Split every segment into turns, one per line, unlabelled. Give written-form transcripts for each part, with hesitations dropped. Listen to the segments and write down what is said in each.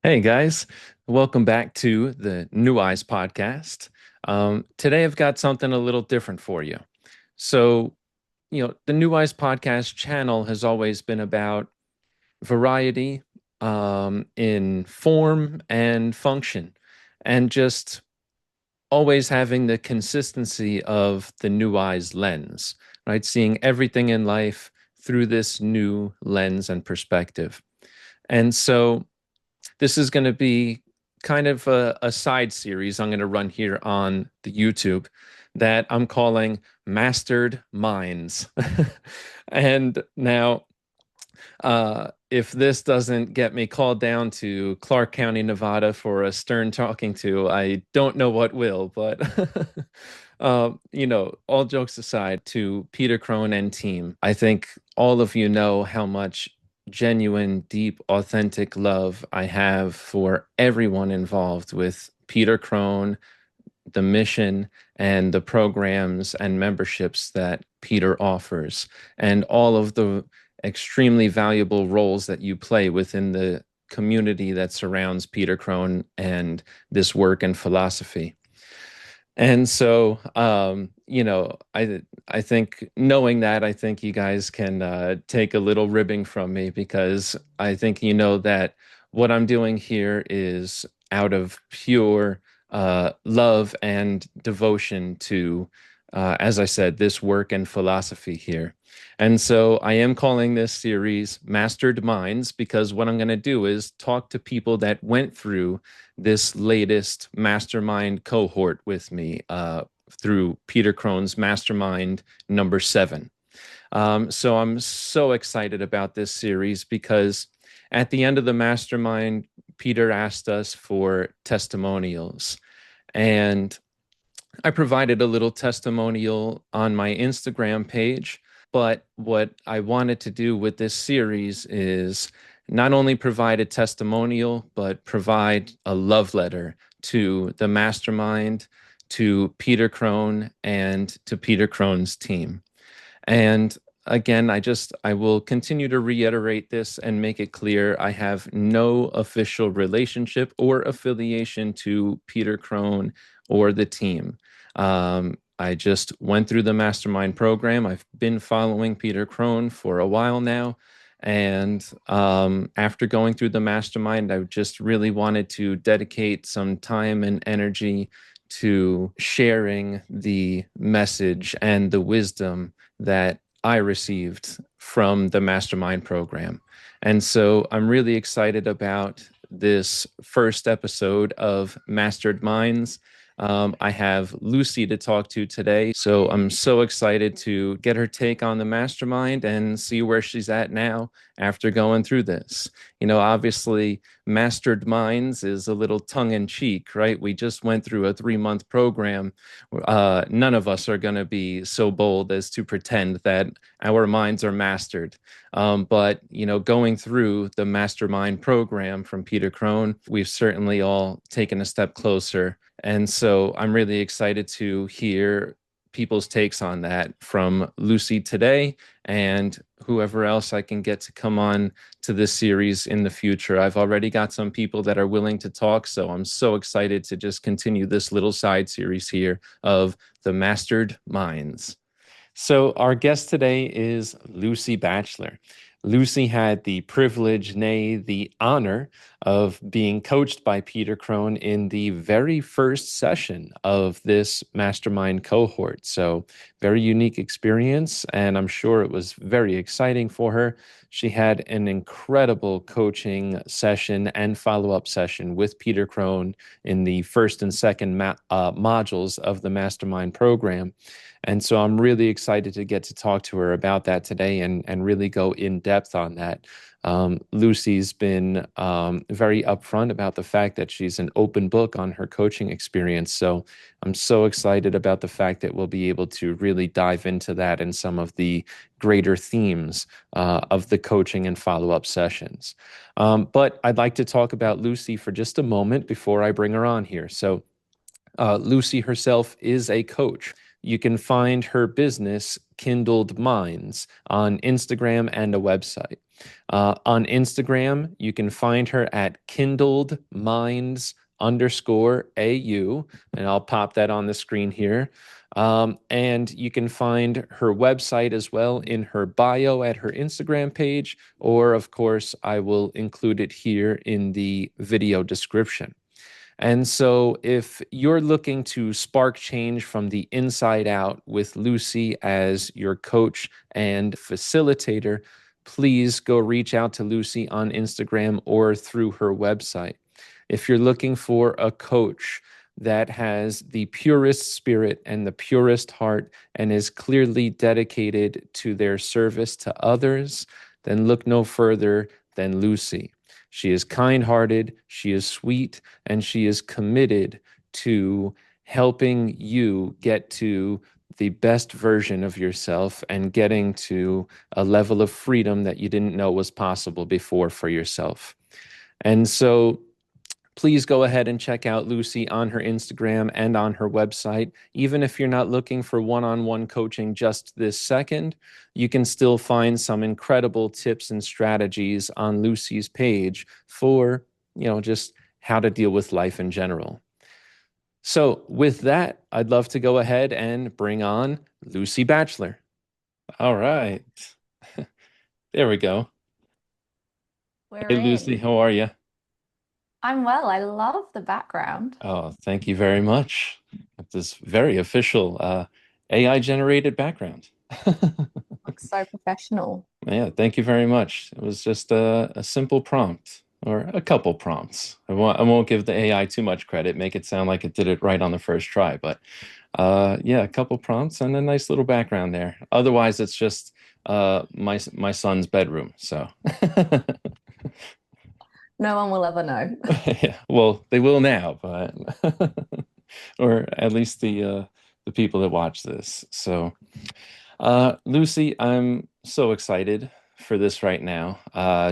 Hey guys, welcome back to the New Eyes podcast. Today I've got something a little different for you. So, the New Eyes podcast channel has always been about variety in form and function, and just always having the consistency of the New Eyes lens, right? Seeing everything in life through this new lens and perspective. And so, this is going to be kind of a side series I'm going to run here on the YouTube that I'm calling Mastered Minds. And now, if this doesn't get me called down to Clark County, Nevada for a stern talking to, I don't know what will. But, all jokes aside, to Peter Crone and team, I think all of you know how much genuine, deep, authentic love I have for everyone involved with Peter Crone, the mission, and the programs and memberships that Peter offers, and all of the extremely valuable roles that you play within the community that surrounds Peter Crone and this work and philosophy. And so, I think knowing that, I think you guys can take a little ribbing from me, because I think you know that what I'm doing here is out of pure love and devotion to, as I said, this work and philosophy here. And so I am calling this series Mastered Minds, because what I'm going to do is talk to people that went through this latest mastermind cohort with me through Peter Crone's Mastermind number 7. So I'm so excited about this series because at the end of the mastermind, Peter asked us for testimonials. And I provided a little testimonial on my Instagram page. But what I wanted to do with this series is not only provide a testimonial, but provide a love letter to the mastermind, to Peter Crone, and to Peter Crone's team. And again, I will continue to reiterate this and make it clear I have no official relationship or affiliation to Peter Crone or the team. I just went through the mastermind program. I've been following Peter Crone for a while now. And after going through the mastermind, I just really wanted to dedicate some time and energy to sharing the message and the wisdom that I received from the mastermind program. And so I'm really excited about this first episode of Mastered Minds. I have Lucy to talk to today. So I'm so excited to get her take on the mastermind and see where she's at now after going through this. Obviously, Mastered Minds is a little tongue in cheek, right? We just went through a 3-month program. None of us are going to be so bold as to pretend that our minds are mastered. But, going through the Mastermind program from Peter Crone, we've certainly all taken a step closer. And so I'm really excited to hear people's takes on that from Lucy today and whoever else I can get to come on to this series in the future. I've already got some people that are willing to talk, so I'm so excited to just continue this little side series here of the Mastered Minds. So, our guest today is Lucy Batchelor. Lucy had the privilege, nay, the honor of being coached by Peter Crone in the very first session of this mastermind cohort. So, very unique experience, and I'm sure it was very exciting for her. She had an incredible coaching session and follow-up session with Peter Crone in the first and second modules of the mastermind program. And so I'm really excited to get to talk to her about that today and really go in depth on that. Lucy's been very upfront about the fact that she's an open book on her coaching experience. So I'm so excited about the fact that we'll be able to really dive into that and some of the greater themes of the coaching and follow-up sessions. But I'd like to talk about Lucy for just a moment before I bring her on here. So Lucy herself is a coach. You can find her business, Kindled Minds, on Instagram and a website. On Instagram, you can find her at kindled minds underscore AU, and I'll pop that on the screen here. And you can find her website as well in her bio at her Instagram page, or of course, I will include it here in the video description. And so, if you're looking to spark change from the inside out with Lucy as your coach and facilitator, please go reach out to Lucy on Instagram or through her website. If you're looking for a coach that has the purest spirit and the purest heart and is clearly dedicated to their service to others, then look no further than Lucy. She is kind hearted, she is sweet, and she is committed to helping you get to the best version of yourself and getting to a level of freedom that you didn't know was possible before for yourself. And so please go ahead and check out Lucy on her Instagram and on her website. Even if you're not looking for one-on-one coaching just this second, you can still find some incredible tips and strategies on Lucy's page for, just how to deal with life in general. So with that, I'd love to go ahead and bring on Lucy Batchelor. All right. There we go.
We're
Hey, Lucy,
in.
how are you?
I'm well. I love the background.
Oh, thank you very much. This very official AI generated background.
Looks so professional.
Yeah, thank you very much. It was just a simple prompt or a couple prompts. I won't give the AI too much credit, make it sound like it did it right on the first try, but yeah, a couple prompts and a nice little background there. Otherwise, it's just my son's bedroom. So
No one will ever know.
yeah, well, they will now, but or at least the people that watch this. So, Lucy, I'm so excited for this right now.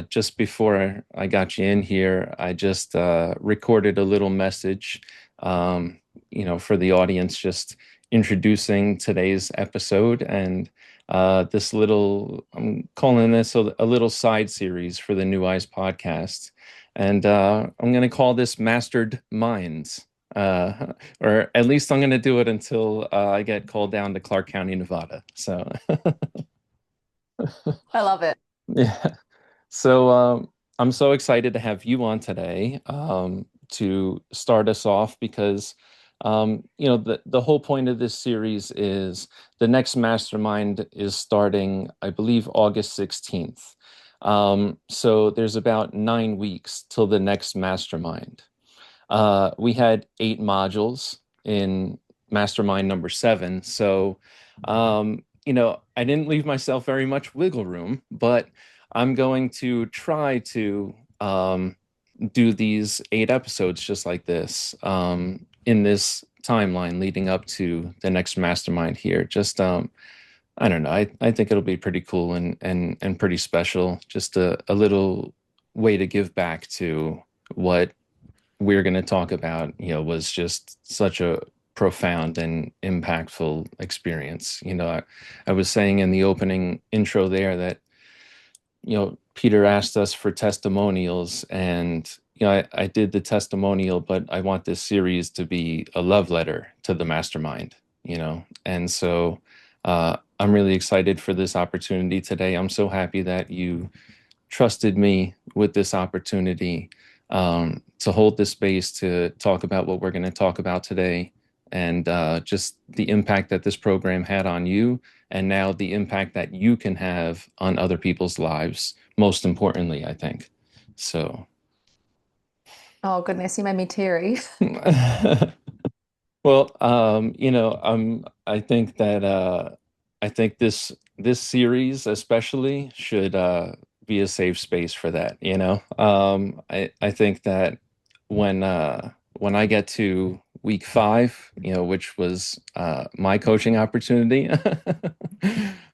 Just before I got you in here, I just recorded a little message, for the audience, just introducing today's episode and this little, I'm calling this a little side series for the New Eyes podcast. And I'm going to call this Mastered Minds. Or at least I'm going to do it until I get called down to Clark County, Nevada. So,
I love it.
yeah. So, I'm so excited to have you on today to start us off because, the whole point of this series is the next mastermind is starting, I believe, August 16th. So there's about 9 weeks till the next mastermind. We had 8 modules in mastermind number 7. So, I didn't leave myself very much wiggle room, but I'm going to try to do these 8 episodes just like this in this timeline leading up to the next mastermind here. Just, I don't know. I think it'll be pretty cool and pretty special. Just a little way to give back to what we're going to talk about, was just such a profound and impactful experience. I was saying in the opening intro there that, Peter asked us for testimonials, and, I did the testimonial, but I want this series to be a love letter to the mastermind, and so I'm really excited for this opportunity today. I'm so happy that you trusted me with this opportunity to hold this space to talk about what we're going to talk about today and just the impact that this program had on you and now the impact that you can have on other people's lives, most importantly, I think. So,
Oh goodness, you made me teary.
well, I think this series especially should be a safe space for that, I think that when I get to week 5, which was my coaching opportunity,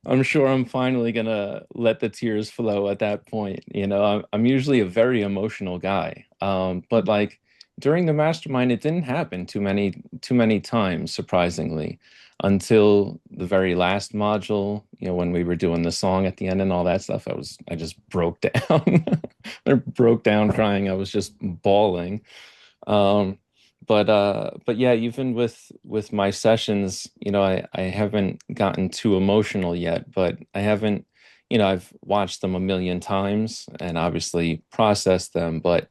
I'm sure I'm finally gonna let the tears flow at that point. I'm usually a very emotional guy, but like during the mastermind, it didn't happen too many times, surprisingly. until the very last module, when we were doing the song at the end and all that stuff. I just broke down. I broke down crying. I was just bawling. Um, but yeah, even with my sessions, I haven't gotten too emotional yet, but I haven't, I've watched them a million times and obviously processed them, but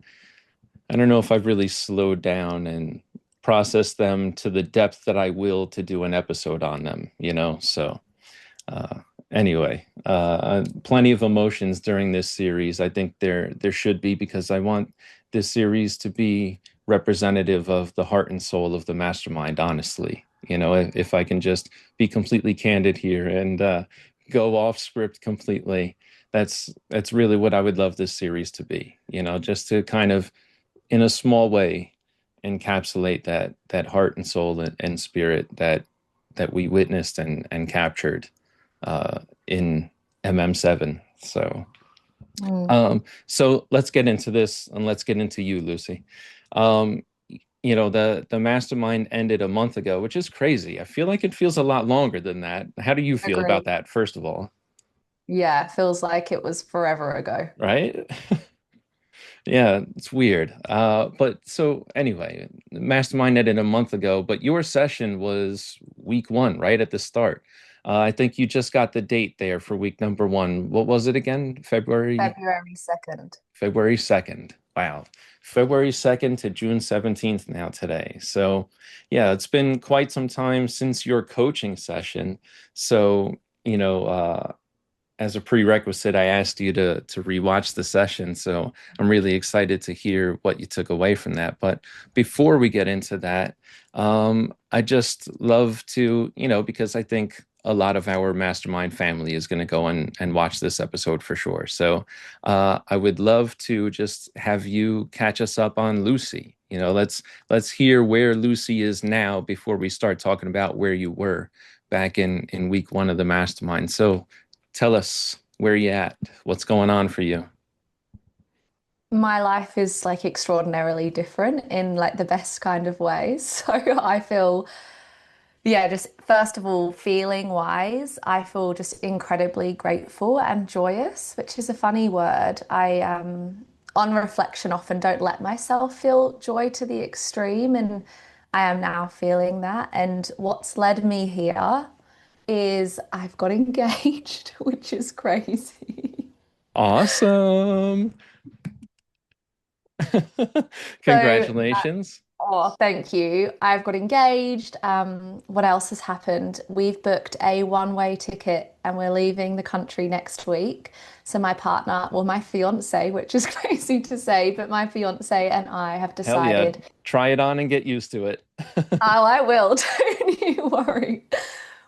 I don't know if I've really slowed down and processed them to the depth that I will to do an episode on them. So uh, anyway, plenty of emotions during this series. I think there should be because I want this series to be representative of the heart and soul of the mastermind, honestly. If I can just be completely candid here and go off script completely, that's really what I would love this series to be. Just to kind of in a small way encapsulate that heart and soul and spirit that we witnessed and captured in MM7.
Mm,
So let's get into this and let's get into you, Lucy. Um, the mastermind ended a month ago, which is crazy. I feel like it feels a lot longer than that. How do you feel about
agree.
that, first of all?
Yeah, feels like it was forever ago.
Right? Yeah, it's weird. But so anyway, Mastermind ended a month ago, but your session was week one, right at the start. I think you just got the date there for week number one. What was it again?
February 2nd.
February 2nd. Wow. February 2nd to June 17th now today. So yeah, it's been quite some time since your coaching session. So, as a prerequisite, I asked you to rewatch the session. So I'm really excited to hear what you took away from that. But before we get into that, I just love to, because I think a lot of our mastermind family is going to go and watch this episode for sure. So I would love to just have you catch us up on Lucy. Let's hear where Lucy is now before we start talking about where you were back in week one of the mastermind. So tell us where you at. What's going on for you?
My life is like extraordinarily different in like the best kind of ways. So I feel, yeah, just first of all, feeling wise, I feel just incredibly grateful and joyous, which is a funny word. On reflection, often don't let myself feel joy to the extreme, and I am now feeling that. And what's led me here is I've got engaged, which is crazy.
Awesome.
So
Congratulations.
oh, thank you. I've got engaged. What else has happened? We've booked a one-way ticket and we're leaving the country next week. So my partner, well, my fiance, which is crazy to say, but my fiance and I have
Hell yeah.
decided,
Try it on and get used to it.
oh, I will, don't you worry.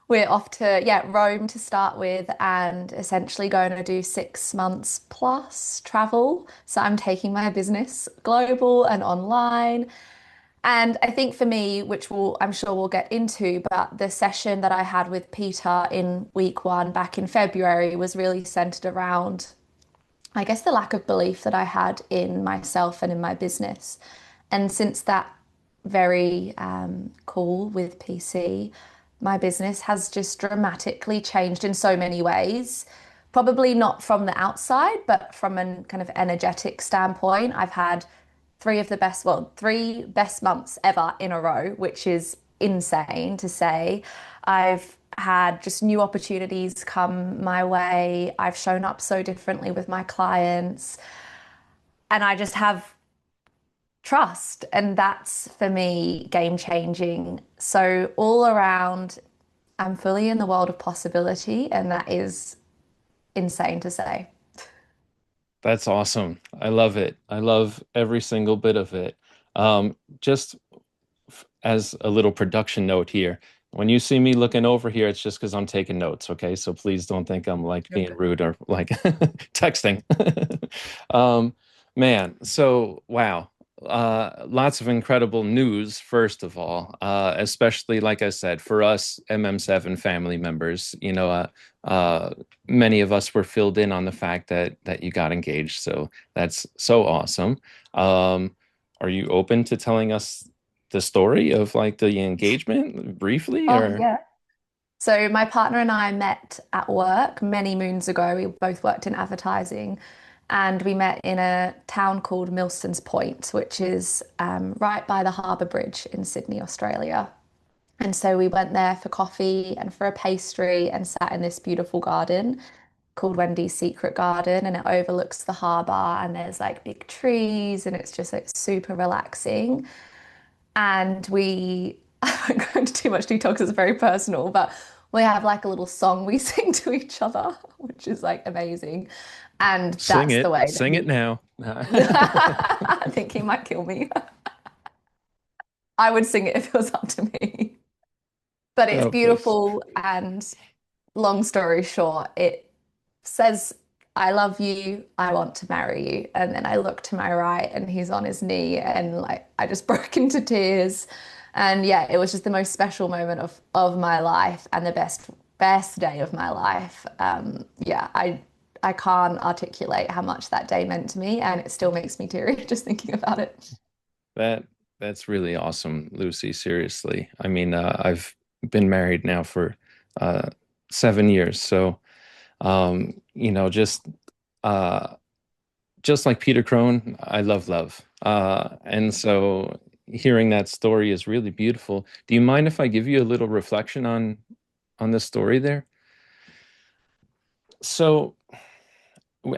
We're off to, yeah, Rome to start with and essentially going to do 6 months plus travel. So I'm taking my business global and online. And I think for me, which I'm sure we'll get into, but the session that I had with Peter in week one back in February was really centered around, I guess, the lack of belief that I had in myself and in my business. And since that very call with PC, my business has just dramatically changed in so many ways. Probably not from the outside, but from an kind of energetic standpoint. I've had three best months ever in a row, which is insane to say. I've had just new opportunities come my way. I've shown up so differently with my clients, and I just have trust. And that's for me game changing. So, all around, I'm fully in the world of possibility, and that is insane to say.
That's awesome. I love it. I love every single bit of it. Just as a little production note here, when you see me looking over here, it's just because I'm taking notes. Okay. So please don't think I'm like
You're
being
good.
rude or like texting. um, man. So, wow. Lots of incredible news, first of all, especially like I said, for us MM7 family members, many of us were filled in on the fact that you got engaged. So that's so awesome. Are you open to telling us the story of like the engagement briefly
Oh,
or
yeah. So my partner and I met at work many moons ago. We both worked in advertising, and we met in a town called Milsons Point, which is right by the Harbour Bridge in Sydney, Australia. And so we went there for coffee and for a pastry and sat in this beautiful garden called Wendy's Secret Garden, and it overlooks the harbour, and there's like big trees, and it's just like super relaxing. And we, I won't go into too much detail because it's very personal, but we have like a little song we sing to each other, which is like amazing. And that's the way that
Sing it
he,
now.
I think he might kill me. I would sing it if it was up to me. But it's
Oh, please.
beautiful. And long story short, it says, I love you, I want to marry you. And then I look to my right and he's on his knee and like I just broke into tears. And yeah, it was just the most special moment of my life and the best day of my life. Yeah, I can't articulate how much that day meant to me, and it still makes me teary just thinking about it.
That that's really awesome, Lucy. Seriously. I mean, I've been married now for uh 7 years. So uh just like Peter Crone, I love love. And so hearing that story is really beautiful. Do you mind if I give you a little reflection on the story there? So,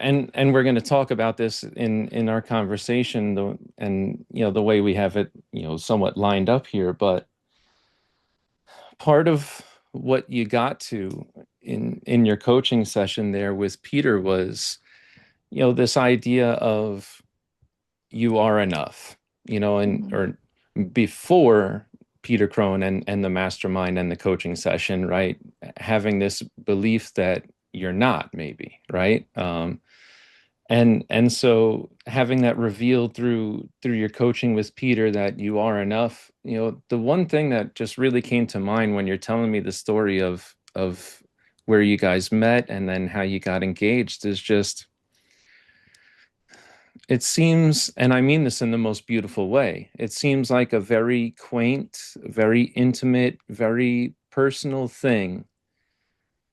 and we're going to talk about this in our conversation, and the way we have it, somewhat lined up here. But part of what you got to in your coaching session there with Peter was, this idea of you are enough, and
Mhm.
or before Peter Crone and the mastermind and the coaching session, right? Having this belief that you're not, maybe, right? And so having that revealed through your coaching with Peter that you are enough, the one thing that just really came to mind when you're telling me the story of where you guys met and then how you got engaged is just, it seems, and I mean this in the most beautiful way, it seems like a very quaint, very intimate, very personal thing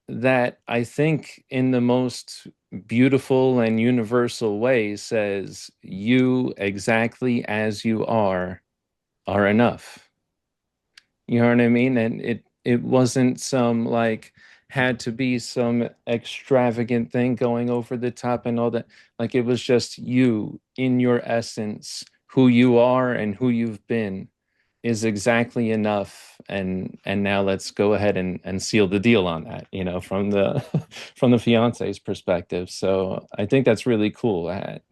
that I think in the most beautiful and universal way says you exactly as you are enough. You know what I mean? And it wasn't some like had to be some extravagant thing going over the top and all that. Like it was just you in your essence, who you are and who you've been is exactly enough. And now let's go ahead and seal the deal on that, from the from the fiance's perspective. So I think that's really cool.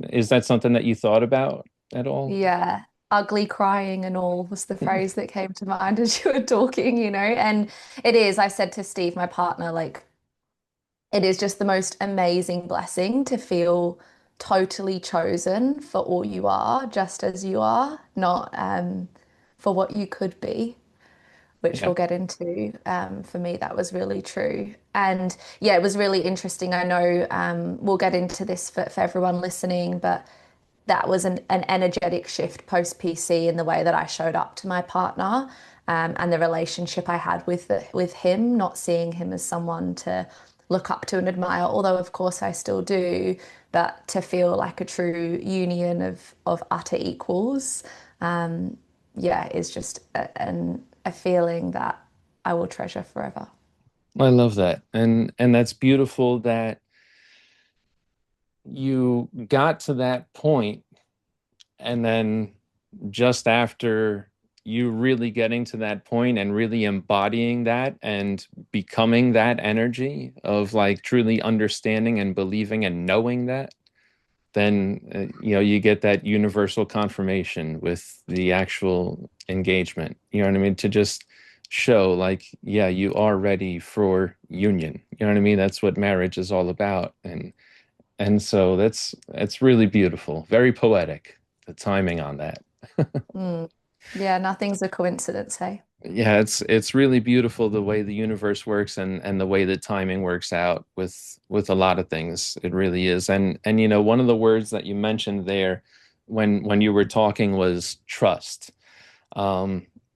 Is that something that you thought about at all?
Yeah, ugly crying and all was the phrase that came to mind as you were talking, and it is, I said to Steve, my partner, like, it is just the most amazing blessing to feel totally chosen for all you are, just as you are, not for what you could be, which
Yeah.
we'll get into. For me, that was really true. And yeah, it was really interesting. I know we'll get into this for everyone listening, but that was an energetic shift post PC in the way that I showed up to my partner, and the relationship I had with him, not seeing him as someone to look up to and admire, although of course I still do, but to feel like a true union of utter equals, yeah, is just a feeling that I will treasure forever.
I love that. And that's beautiful that you got to that point, and then just after you really getting to that point and really embodying that and becoming that energy of like truly understanding and believing and knowing that, then you get that universal confirmation with the actual engagement. You know what I mean? To just show like, yeah, you are ready for union. You know what I mean? That's what marriage is all about. And so that's really beautiful, very poetic, the timing on that.
Mm. Yeah, nothing's a coincidence, hey?
Yeah, it's really beautiful the way the universe works and the way the timing works out with a lot of things. It really is. And one of the words that you mentioned there when you were talking was trust.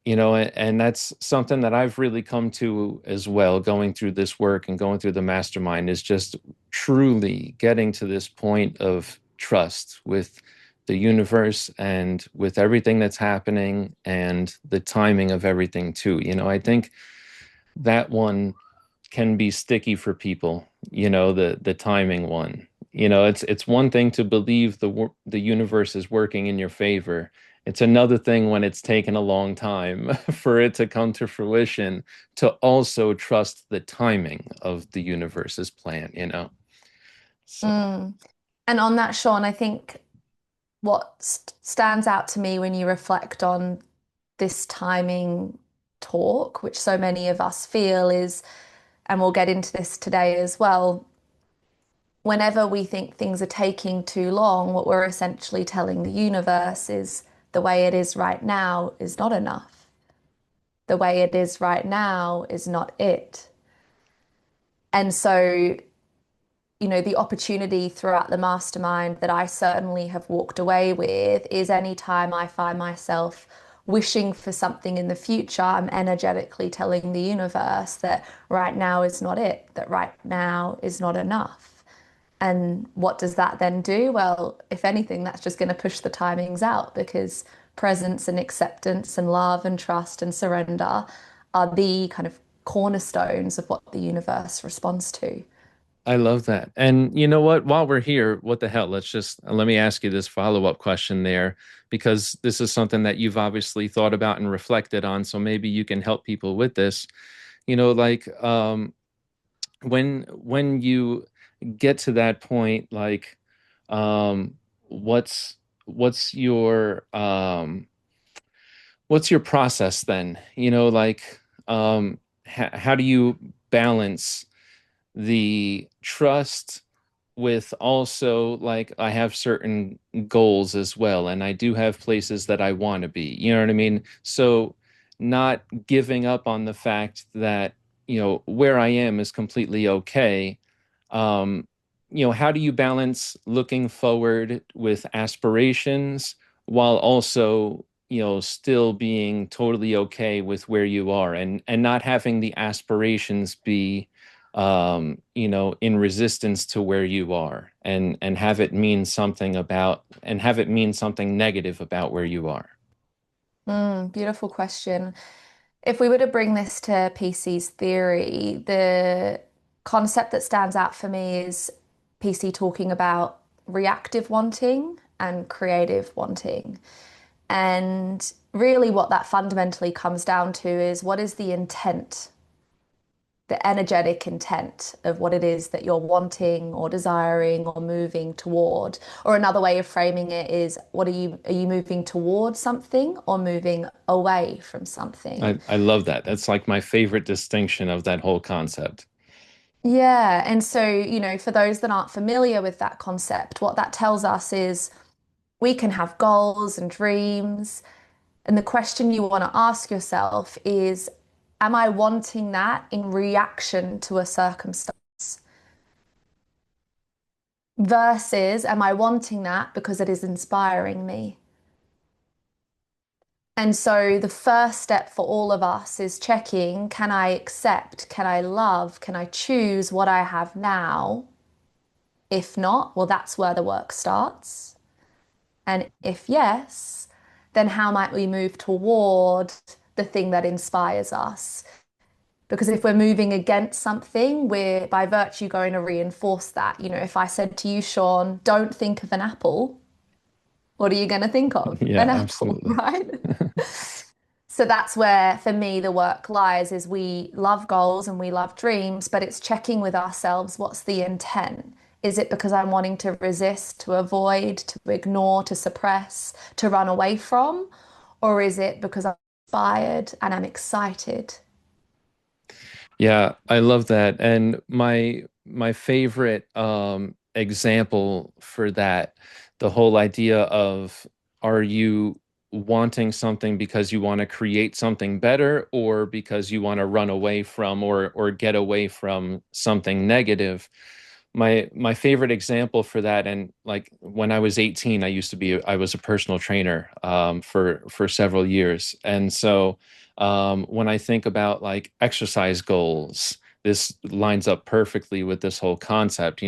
And that's something that I've really come to as well, going through this work and going through the mastermind, is just truly getting to this point of trust with the universe and with everything that's happening and the timing of everything too. I think that one can be sticky for people, the timing one. It's one thing to believe the universe is working in your favor. It's another thing when it's taken a long time for it to come to fruition, to also trust the timing of the universe's plan. So
Mm. And on that, Sean, I think what stands out to me when you reflect on this timing talk, which so many of us feel, is, and we'll get into this today as well, whenever we think things are taking too long, what we're essentially telling the universe is the way it is right now is not enough. The way it is right now is not it. And so, the opportunity throughout the mastermind that I certainly have walked away with is anytime I find myself wishing for something in the future, I'm energetically telling the universe that right now is not it, that right now is not enough. And what does that then do? Well, if anything, that's just going to push the timings out, because presence and acceptance and love and trust and surrender are the kind of cornerstones of what the universe responds to.
I love that. And you know what? While we're here, what the hell? Let me ask you this follow-up question there, because this is something that you've obviously thought about and reflected on. So maybe you can help people with this. Like when you get to that point, like um, what's what's your what's your process then? Like how do you balance the trust with also, like, I have certain goals as well, and I do have places that I want to be. You know what I mean? So not giving up on the fact that, where I am is completely okay. Um, how do you balance looking forward with aspirations while also, still being totally okay with where you are, and not having the aspirations be in resistance to where you are, and have it mean something negative about where you are.
Beautiful question. If we were to bring this to PC's theory, the concept that stands out for me is PC talking about reactive wanting and creative wanting. And really, what that fundamentally comes down to is, what is the intent, the energetic intent of what it is that you're wanting or desiring or moving toward? Or another way of framing it is, are you moving towards something or moving away from something?
I love that. That's like my favorite distinction of that whole concept.
Yeah. And so, for those that aren't familiar with that concept, what that tells us is we can have goals and dreams. And the question you want to ask yourself is, am I wanting that in reaction to a circumstance? Versus, am I wanting that because it is inspiring me? And so the first step for all of us is checking, can I accept, can I love, can I choose what I have now? If not, well, that's where the work starts. And if yes, then how might we move toward the thing that inspires us? Because if we're moving against something, we're by virtue going to reinforce that. If I said to you, Sean, don't think of an apple, what are you going to think of?
Yeah,
An apple,
absolutely.
right? So that's where, for me, the work lies, is we love goals and we love dreams, but it's checking with ourselves, what's the intent? Is it because I'm wanting to resist, to avoid, to ignore, to suppress, to run away from? Or is it because I'm inspired and I'm excited?
Yeah, I love that. And my favorite example for that, the whole idea of, are you wanting something because you want to create something better, or because you want to run away from, or get away from something negative? my favorite example for that, and like when I was 18, I was a personal trainer for several years. And so when I think about like exercise goals, this lines up perfectly with this whole concept.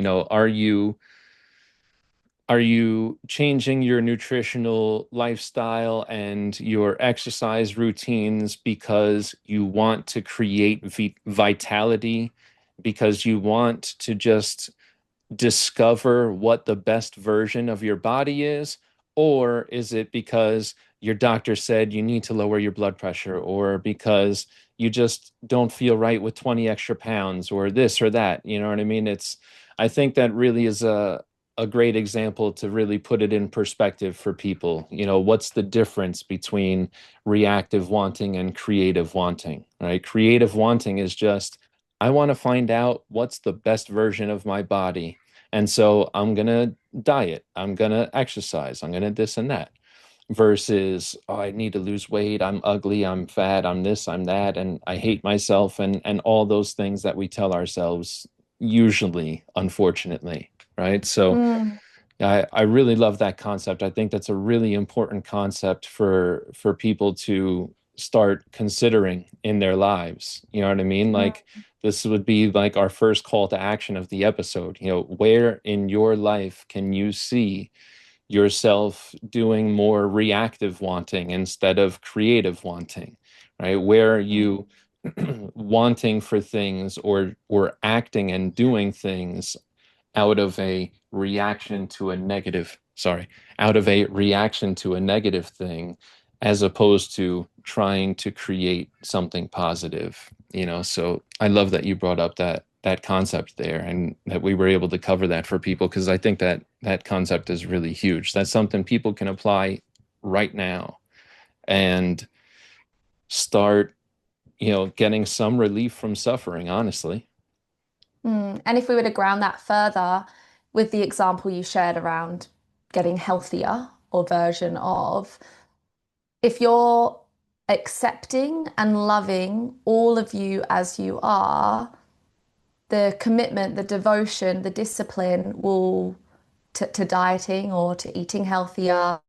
Are you changing your nutritional lifestyle and your exercise routines because you want to create vitality, because you want to just discover what the best version of your body is? Or is it because your doctor said you need to lower your blood pressure, or because you just don't feel right with 20 extra pounds, or this or that? You know what I mean? I think that really is a great example to really put it in perspective for people. What's the difference between reactive wanting and creative wanting, right? Creative wanting is just, I want to find out what's the best version of my body. And so I'm going to diet, I'm going to exercise, I'm going to this and that. Versus, oh, I need to lose weight, I'm ugly, I'm fat, I'm this, I'm that, and I hate myself, and all those things that we tell ourselves, usually, unfortunately, right? So
Mm,
I really love that concept. I think that's a really important concept for people to start considering in their lives. You know what I mean? Like,
mm,
this would be like our first call to action of the episode. Where in your life can you see yourself doing more reactive wanting instead of creative wanting, right? Where are
mm,
you wanting for things, or acting and doing things out of a reaction to a negative, sorry, out of a reaction to a negative thing, as opposed to trying to create something positive. So I love that you brought up that concept there, and that we were able to cover that for people, because I think that that concept is really huge. That's something people can apply right now and start, getting some relief from suffering, honestly.
mm. And if we were to ground that further with the example you shared around getting healthier or version of, if you're accepting and loving all of you as you are, the commitment, the devotion, the discipline will to dieting or to eating healthier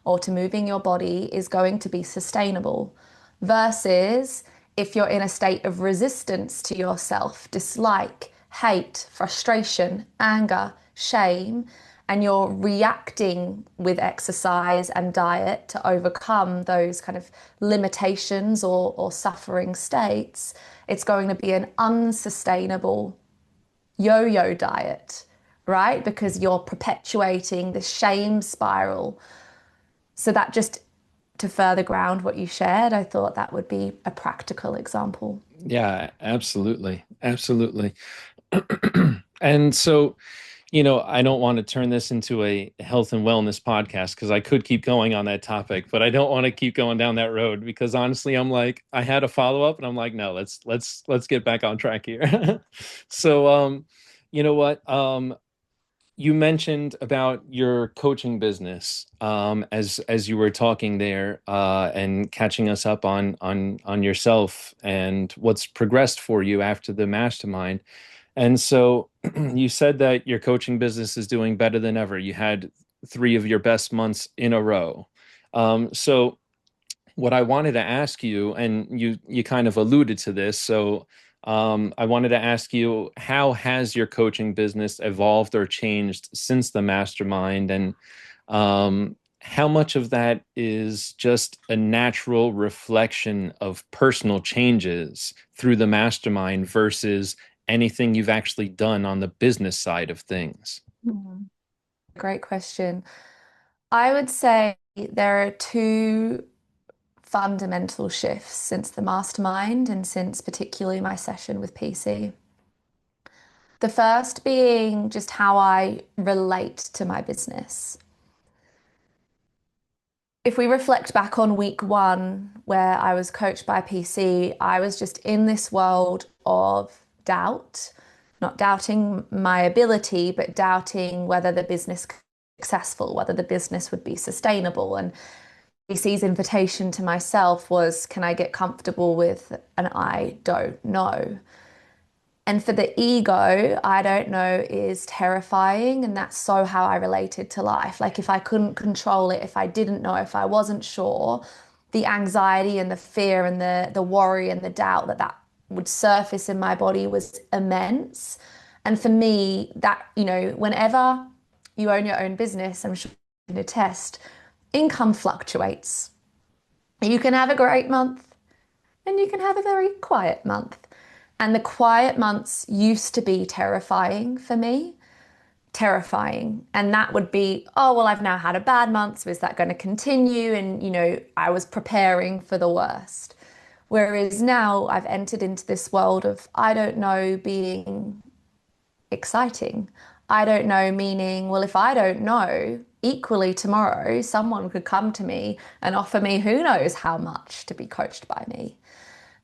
or to moving your body is going to be sustainable. Versus if you're in a state of resistance to yourself, dislike, hate, frustration, anger, shame, and you're reacting with exercise and diet to overcome those kind of limitations or suffering states, it's going to be an unsustainable yo-yo diet, right? Because you're perpetuating the shame spiral. So that just to further ground what you shared, I thought that would be a practical example.
Yeah, absolutely. Absolutely. And so, I don't want to turn this into a health and wellness podcast, because I could keep going on that topic, but I don't want to keep going down that road, because honestly, I'm like, I had a follow up and I'm like, no, let's get back on track here. So, you know what? You mentioned about your coaching business, as you were talking there, and catching us up on yourself and what's progressed for you after the mastermind. And so you said that your coaching business is doing better than ever. You had three of your best months in a row. So what I wanted to ask you, and you kind of alluded to this, so I wanted to ask you, how has your coaching business evolved or changed since the mastermind, and how much of that is just a natural reflection of personal changes through the mastermind versus anything you've actually done on the business side of things?
Mhm. Great question. I would say there are two fundamental shifts since the mastermind and since particularly my session with PC. The first being just how I relate to my business. If we reflect back on week one, where I was coached by PC, I was just in this world of doubt, not doubting my ability, but doubting whether the business could be successful, whether the business would be sustainable. And PC's invitation to myself was, can I get comfortable with an I don't know? And for the ego, I don't know, is terrifying. And that's so how I related to life. Like if I couldn't control it, if I didn't know, if I wasn't sure, the anxiety and the fear and the worry and the doubt that that would surface in my body was immense. And for me, that, whenever you own your own business, I'm sure you can attest, income fluctuates. You can have a great month and you can have a very quiet month. And the quiet months used to be terrifying for me, terrifying. And that would be, oh, well, I've now had a bad month. So is that going to continue? And, I was preparing for the worst. Whereas now I've entered into this world of, I don't know, being exciting. I don't know, meaning, well, if I don't know, equally tomorrow, someone could come to me and offer me who knows how much to be coached by me.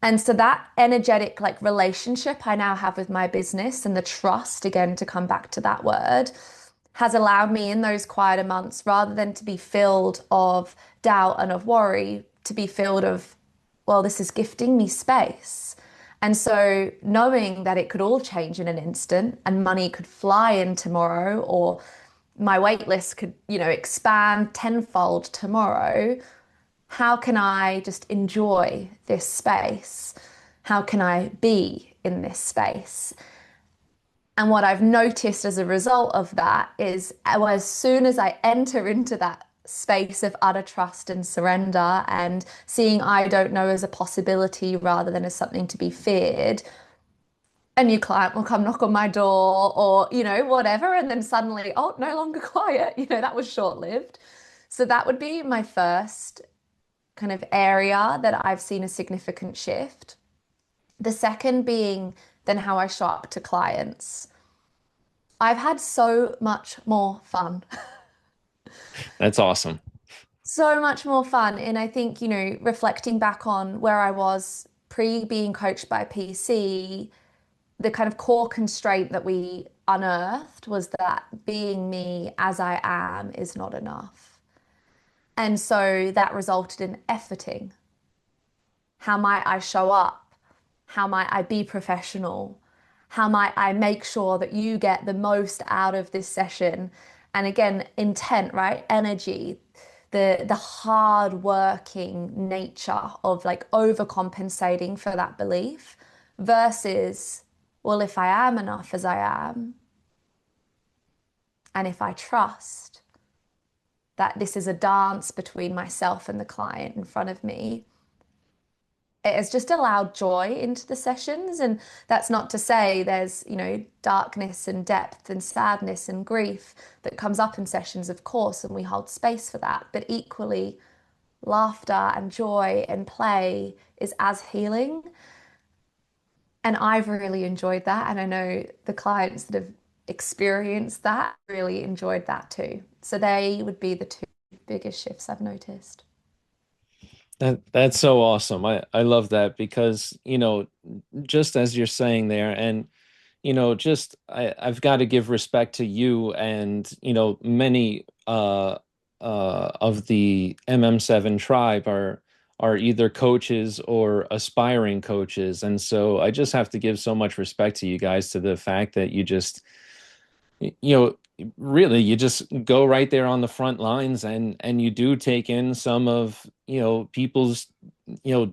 And so that energetic like relationship I now have with my business and the trust, again, to come back to that word, has allowed me in those quieter months, rather than to be filled of doubt and of worry, to be filled of, well, this is gifting me space. And so knowing that it could all change in an instant and money could fly in tomorrow, or my wait list could, expand tenfold tomorrow, how can I just enjoy this space? How can I be in this space? And what I've noticed as a result of that is, as soon as I enter into that space of utter trust and surrender and seeing I don't know as a possibility rather than as something to be feared, a new client will come knock on my door or, whatever. And then suddenly, oh, no longer quiet. That was short-lived. So that would be my first kind of area that I've seen a significant shift. The second being then how I show up to clients. I've had so much more fun.
That's awesome.
So much more fun. And I think, reflecting back on where I was pre being coached by PC, the kind of core constraint that we unearthed was that being me as I am is not enough. And so that resulted in efforting. How might I show up? How might I be professional? How might I make sure that you get the most out of this session? And again, intent, right? Energy, the hard working nature of like overcompensating for that belief versus, well, if I am enough as I am, and if I trust that this is a dance between myself and the client in front of me, it has just allowed joy into the sessions. And that's not to say there's, darkness and depth and sadness and grief that comes up in sessions, of course, and we hold space for that. But equally, laughter and joy and play is as healing. And I've really enjoyed that. And I know the clients that have experienced that really enjoyed that too. So they would be the two biggest shifts I've noticed.
That's so awesome. I love that because, just as you're saying there, and just I've got to give respect to you and, many of the MM7 tribe are either coaches or aspiring coaches. And so I just have to give so much respect to you guys, to the fact that you just really you just go right there on the front lines, and you do take in some of people's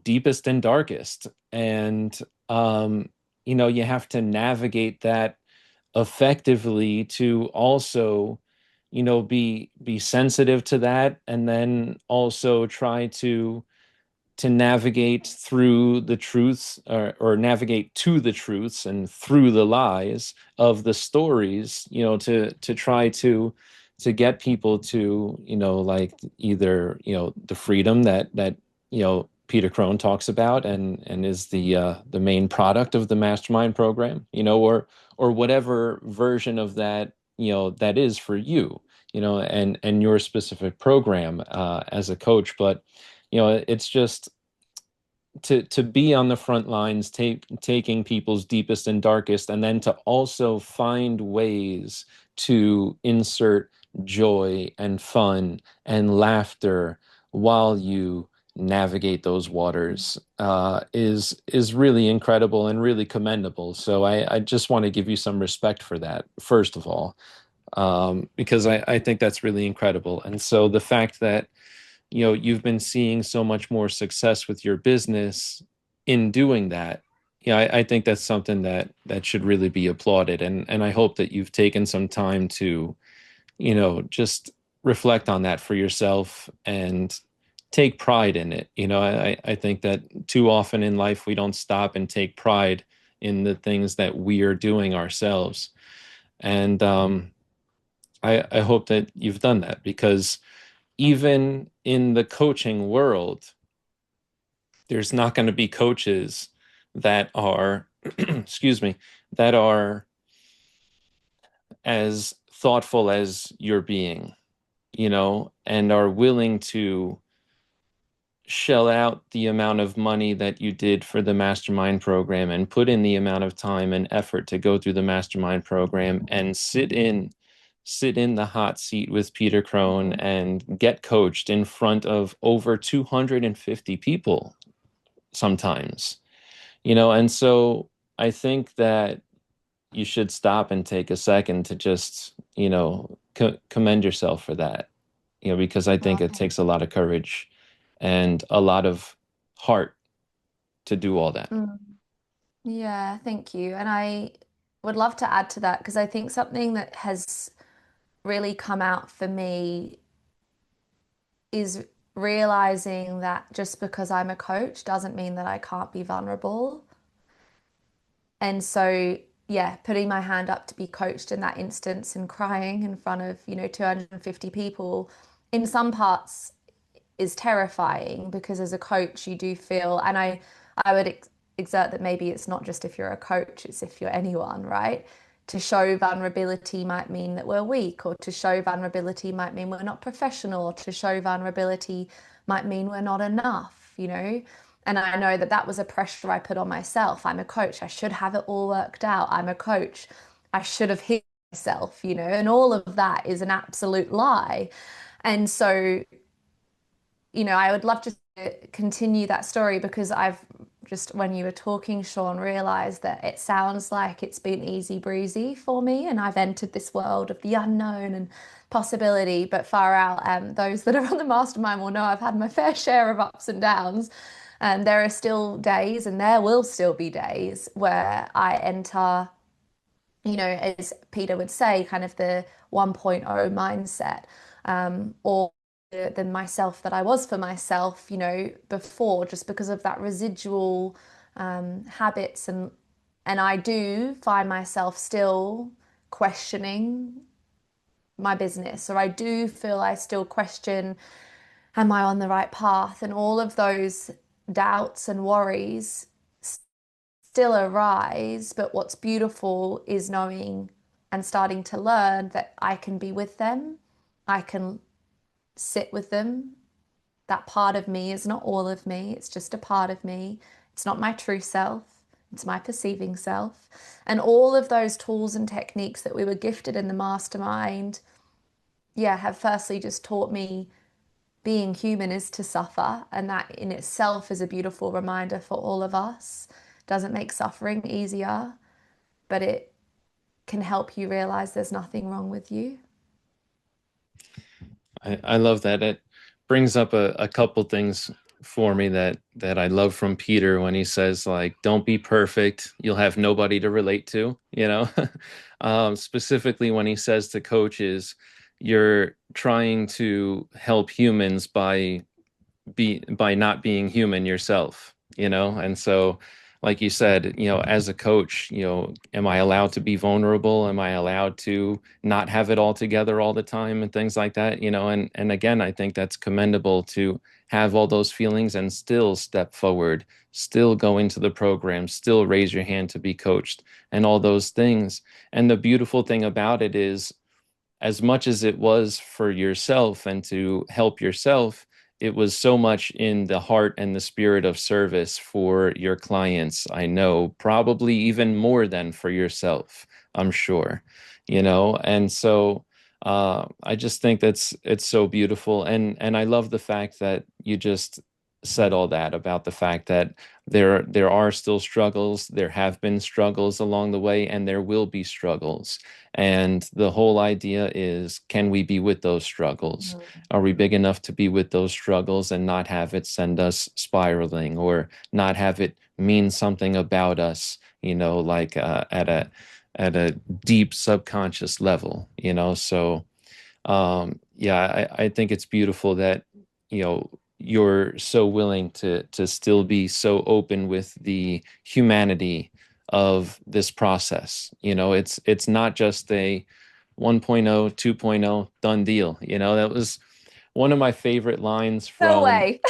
deepest and darkest, and you have to navigate that effectively to also be sensitive to that, and then also try to navigate through the truths, or navigate to the truths and through the lies of the stories, to try to get people to, like, either, the freedom that Peter Crone talks about, and is the main product of the Mastermind program, or whatever version of that, that is for you, and your specific program as a coach. But it's just to be on the front lines, taking people's deepest and darkest, and then to also find ways to insert joy and fun and laughter while you navigate those waters is really incredible and really commendable. So I just want to give you some respect for that, first of all, because I think that's really incredible. And so the fact that you've been seeing so much more success with your business in doing that, I think that's something that should really be applauded. And I hope that you've taken some time to just reflect on that for yourself and take pride in it. I think that too often in life we don't stop and take pride in the things that we are doing ourselves. And I hope that you've done that, because even in the coaching world, there's not going to be coaches that are, excuse me, that are as thoughtful as you're being, and are willing to shell out the amount of money that you did for the mastermind program and put in the amount of time and effort to go through the mastermind program and sit in the hot seat with Peter Crone and get coached in front of over 250 people sometimes. And so I think that you should stop and take a second to just, commend yourself for that, because I think
Well,
it takes a lot of courage and a lot of heart to do all that.
mm, yeah, thank you. And I would love to add to that because I think something that has really come out for me is realizing that just because I'm a coach doesn't mean that I can't be vulnerable. And so, yeah, putting my hand up to be coached in that instance and crying in front of, 250 people in some parts is terrifying because as a coach, you do feel, and I would exert that maybe it's not just if you're a coach, it's if you're anyone, right? To show vulnerability might mean that we're weak, or to show vulnerability might mean we're not professional, or to show vulnerability might mean we're not enough. And I know that that was a pressure I put on myself. I'm a coach. I should have it all worked out. I'm a coach. I should have hit myself, and all of that is an absolute lie. And so I would love to continue that story because I've just, when you were talking, Sean, realized that it sounds like it's been easy breezy for me, and I've entered this world of the unknown and possibility. But far out, those that are on the mastermind will know I've had my fair share of ups and downs. And there are still days, and there will still be days where I enter, as Peter would say, kind of the 1.0 mindset, or the myself that I was for myself, before, just because of that residual habits, and I do find myself still questioning my business, or I do feel I still question, am I on the right path? And all of those doubts and worries still arise, but what's beautiful is knowing and starting to learn that I can be with them. I can sit with them. That part of me is not all of me, it's just a part of me. It's not my true self, it's my perceiving self. And all of those tools and techniques that we were gifted in the mastermind, yeah, have firstly just taught me being human is to suffer, and that in itself is a beautiful reminder for all of us. Doesn't make suffering easier, but it can help you realize there's nothing wrong with you.
I love that. It brings up a couple things for me that I love from Peter when he says, like, don't be perfect. You'll have nobody to relate to. Specifically when he says to coaches, you're trying to help humans by not being human yourself. And so, like you said, as a coach, am I allowed to be vulnerable? Am I allowed to not have it all together all the time and things like that? And again, I think that's commendable to have all those feelings and still step forward, still go into the program, still raise your hand to be coached, and all those things. And the beautiful thing about it is, as much as it was for yourself and to help yourself, it was so much in the heart and the spirit of service for your clients. I know, probably even more than for yourself, I'm sure. And so I just think it's so beautiful. And I love the fact that you just said all that about the fact that there are still struggles, there have been struggles along the way, and there will be struggles. And the whole idea is, can we be with those struggles?
Mm.
Are we big enough to be with those struggles and not have it send us spiraling, or not have it mean something about us, like at a deep subconscious level, So yeah, I think it's beautiful that, you're so willing to still be so open with the humanity of this process. It's not just a 1.0, 2.0 done deal. That was one of my favorite lines
No
from,
way.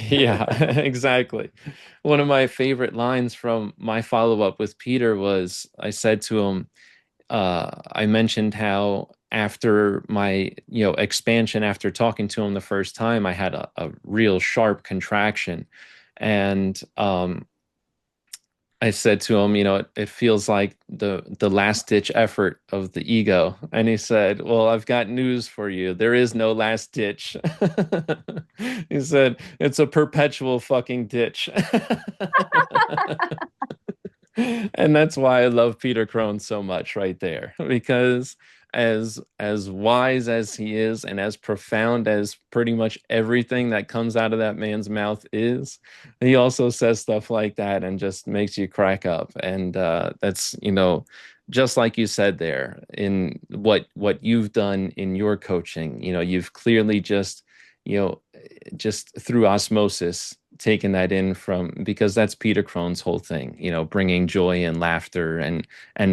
yeah, exactly. One of my favorite lines from my follow-up with Peter was, I said to him, I mentioned how after my, expansion, after talking to him the first time, I had a real sharp contraction. And I said to him, it feels like the last ditch effort of the ego. And he said, "Well, I've got news for you. There is no last ditch." He said, "It's a perpetual fucking ditch." And that's why I love Peter Crone so much right there, because as wise as he is and as profound as pretty much everything that comes out of that man's mouth is, he also says stuff like that and just makes you crack up. And that's, just like you said there, in what you've done in your coaching, you've clearly you know, just through osmosis taken that in from, because that's Peter Crone's whole thing, bringing joy and laughter and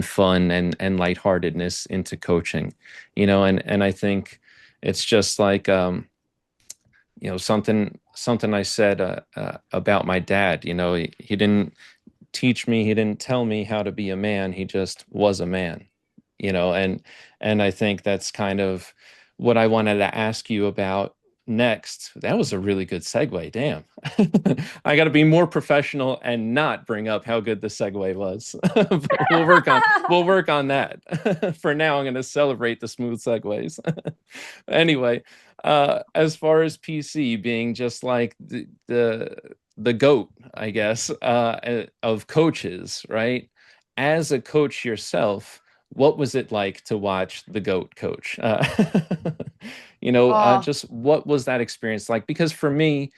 fun and lightheartedness into coaching, and I think it's just like, something I said about my dad. He didn't teach me, he didn't tell me how to be a man, he just was a man, and I think that's kind of what I wanted to ask you about next. That was a really good segue. Damn. I got to be more professional and not bring up how good the segue was. But we'll work on that. For now, I'm going to celebrate the smooth segues. Anyway, as far as PC being just like the goat, I guess, of coaches, right? As a coach yourself, what was it like to watch the goat coach?
Oh,
Just what was that experience like? Because for me,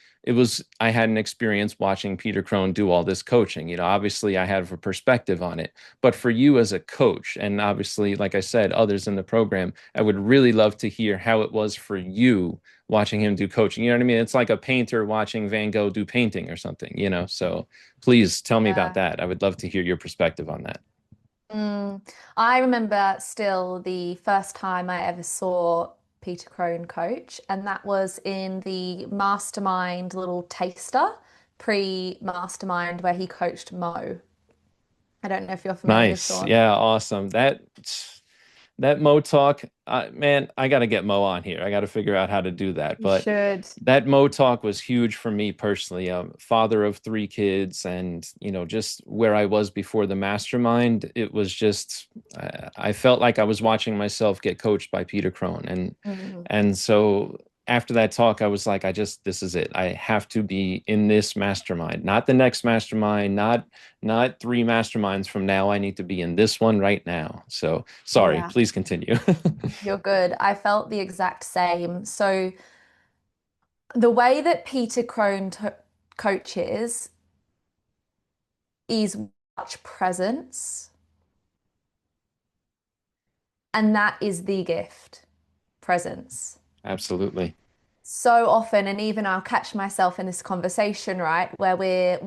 I had an experience watching Peter Crone do all this coaching. Obviously I have a perspective on it, but for you as a coach, and obviously, like I said, others in the program, I would really love to hear how it was for you watching him do coaching. You know what I mean? It's like a painter watching Van Gogh do painting or something. So please tell me about
yeah.
that. I would love to hear your perspective on that.
Mm. I remember still the first time I ever saw Peter Crone coach, and that was in the Mastermind little taster, pre-Mastermind, where he coached Mo. I don't know if you're familiar,
Nice.
Sean.
Yeah, awesome. That Mo talk, man, I got to get Mo on here. I got to figure out how to do that.
You
But
should.
that Mo talk was huge for me personally. Father of three kids, and just where I was before the mastermind, it was just I felt like I was watching myself get coached by Peter Crone,
Mm.
and so after that talk, I was like, this is it. I have to be in this mastermind, not the next mastermind, not three masterminds from now. I need to be in this one right now. So sorry,
Yeah,
please continue.
you're good. I felt the exact same. So the way that Peter Crone coaches is much presence, and that is the gift, presence.
Absolutely.
So often, and even I'll catch myself in this conversation, right, where we're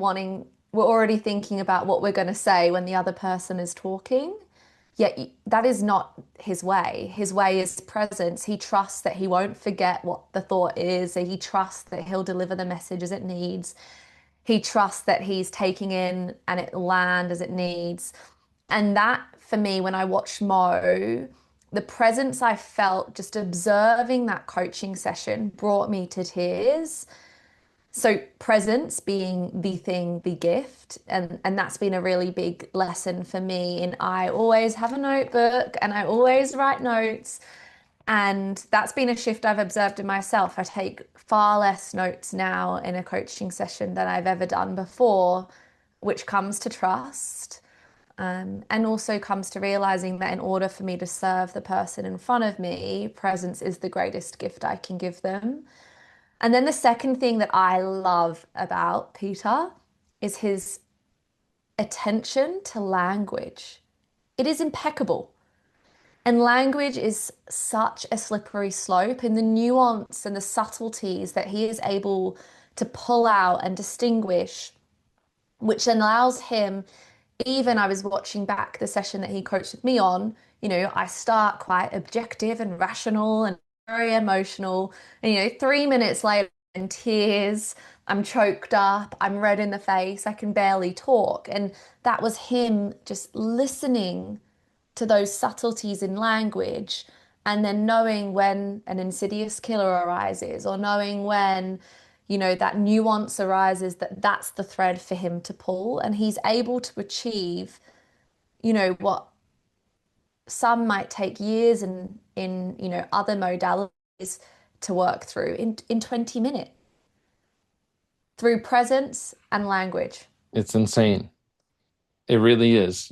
already thinking about what we're going to say when the other person is talking. Yet that is not his way. His way is presence. He trusts that he won't forget what the thought is. He trusts that he'll deliver the message as it needs. He trusts that he's taking in and it land as it needs. And that for me, when I watched Mo, the presence I felt just observing that coaching session brought me to tears. So presence being the thing, the gift, and that's been a really big lesson for me. And I always have a notebook and I always write notes. And that's been a shift I've observed in myself. I take far less notes now in a coaching session than I've ever done before, which comes to trust. And also comes to realizing that in order for me to serve the person in front of me, presence is the greatest gift I can give them. And then the second thing that I love about Peter is his attention to language. It is impeccable. And language is such a slippery slope, and the nuance and the subtleties that he is able to pull out and distinguish, which allows him, even I was watching back the session that he coached with me on, I start quite objective and rational and very emotional. And, 3 minutes later, in tears, I'm choked up, I'm red in the face, I can barely talk. And that was him just listening to those subtleties in language and then knowing when an insidious killer arises or knowing when that nuance arises, that that's the thread for him to pull, and he's able to achieve what some might take years in other modalities to work through in 20 minutes through presence and language.
It's insane. It really is,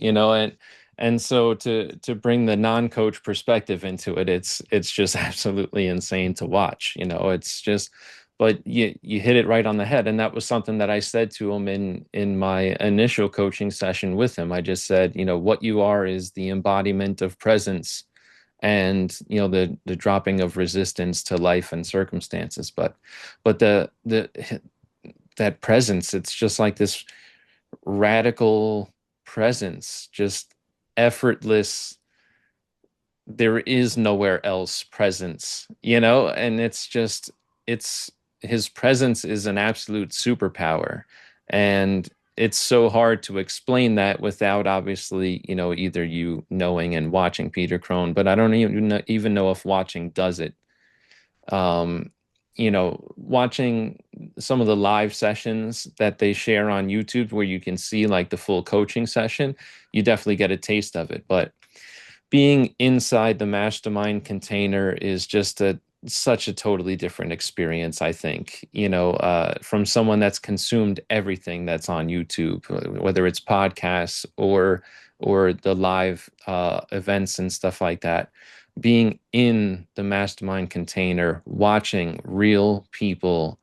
and so to bring the non-coach perspective into it, it's just absolutely insane to watch. It's just, but you hit it right on the head, and that was something that I said to him in my initial coaching session with him. I just said, what you are is the embodiment of presence, and the dropping of resistance to life and circumstances. But the that presence, it's just like this radical presence, just effortless. There is nowhere else presence, and it's his presence is an absolute superpower. And it's so hard to explain that without obviously, either you knowing and watching Peter Crone, but I don't even know if watching does it. um, Watching some of the live sessions that they share on YouTube where you can see like the full coaching session, you definitely get a taste of it. But being inside the mastermind container is just such a totally different experience, I think, from someone that's consumed everything that's on YouTube, whether it's podcasts or the live events and stuff like that. Being in the mastermind container, watching real people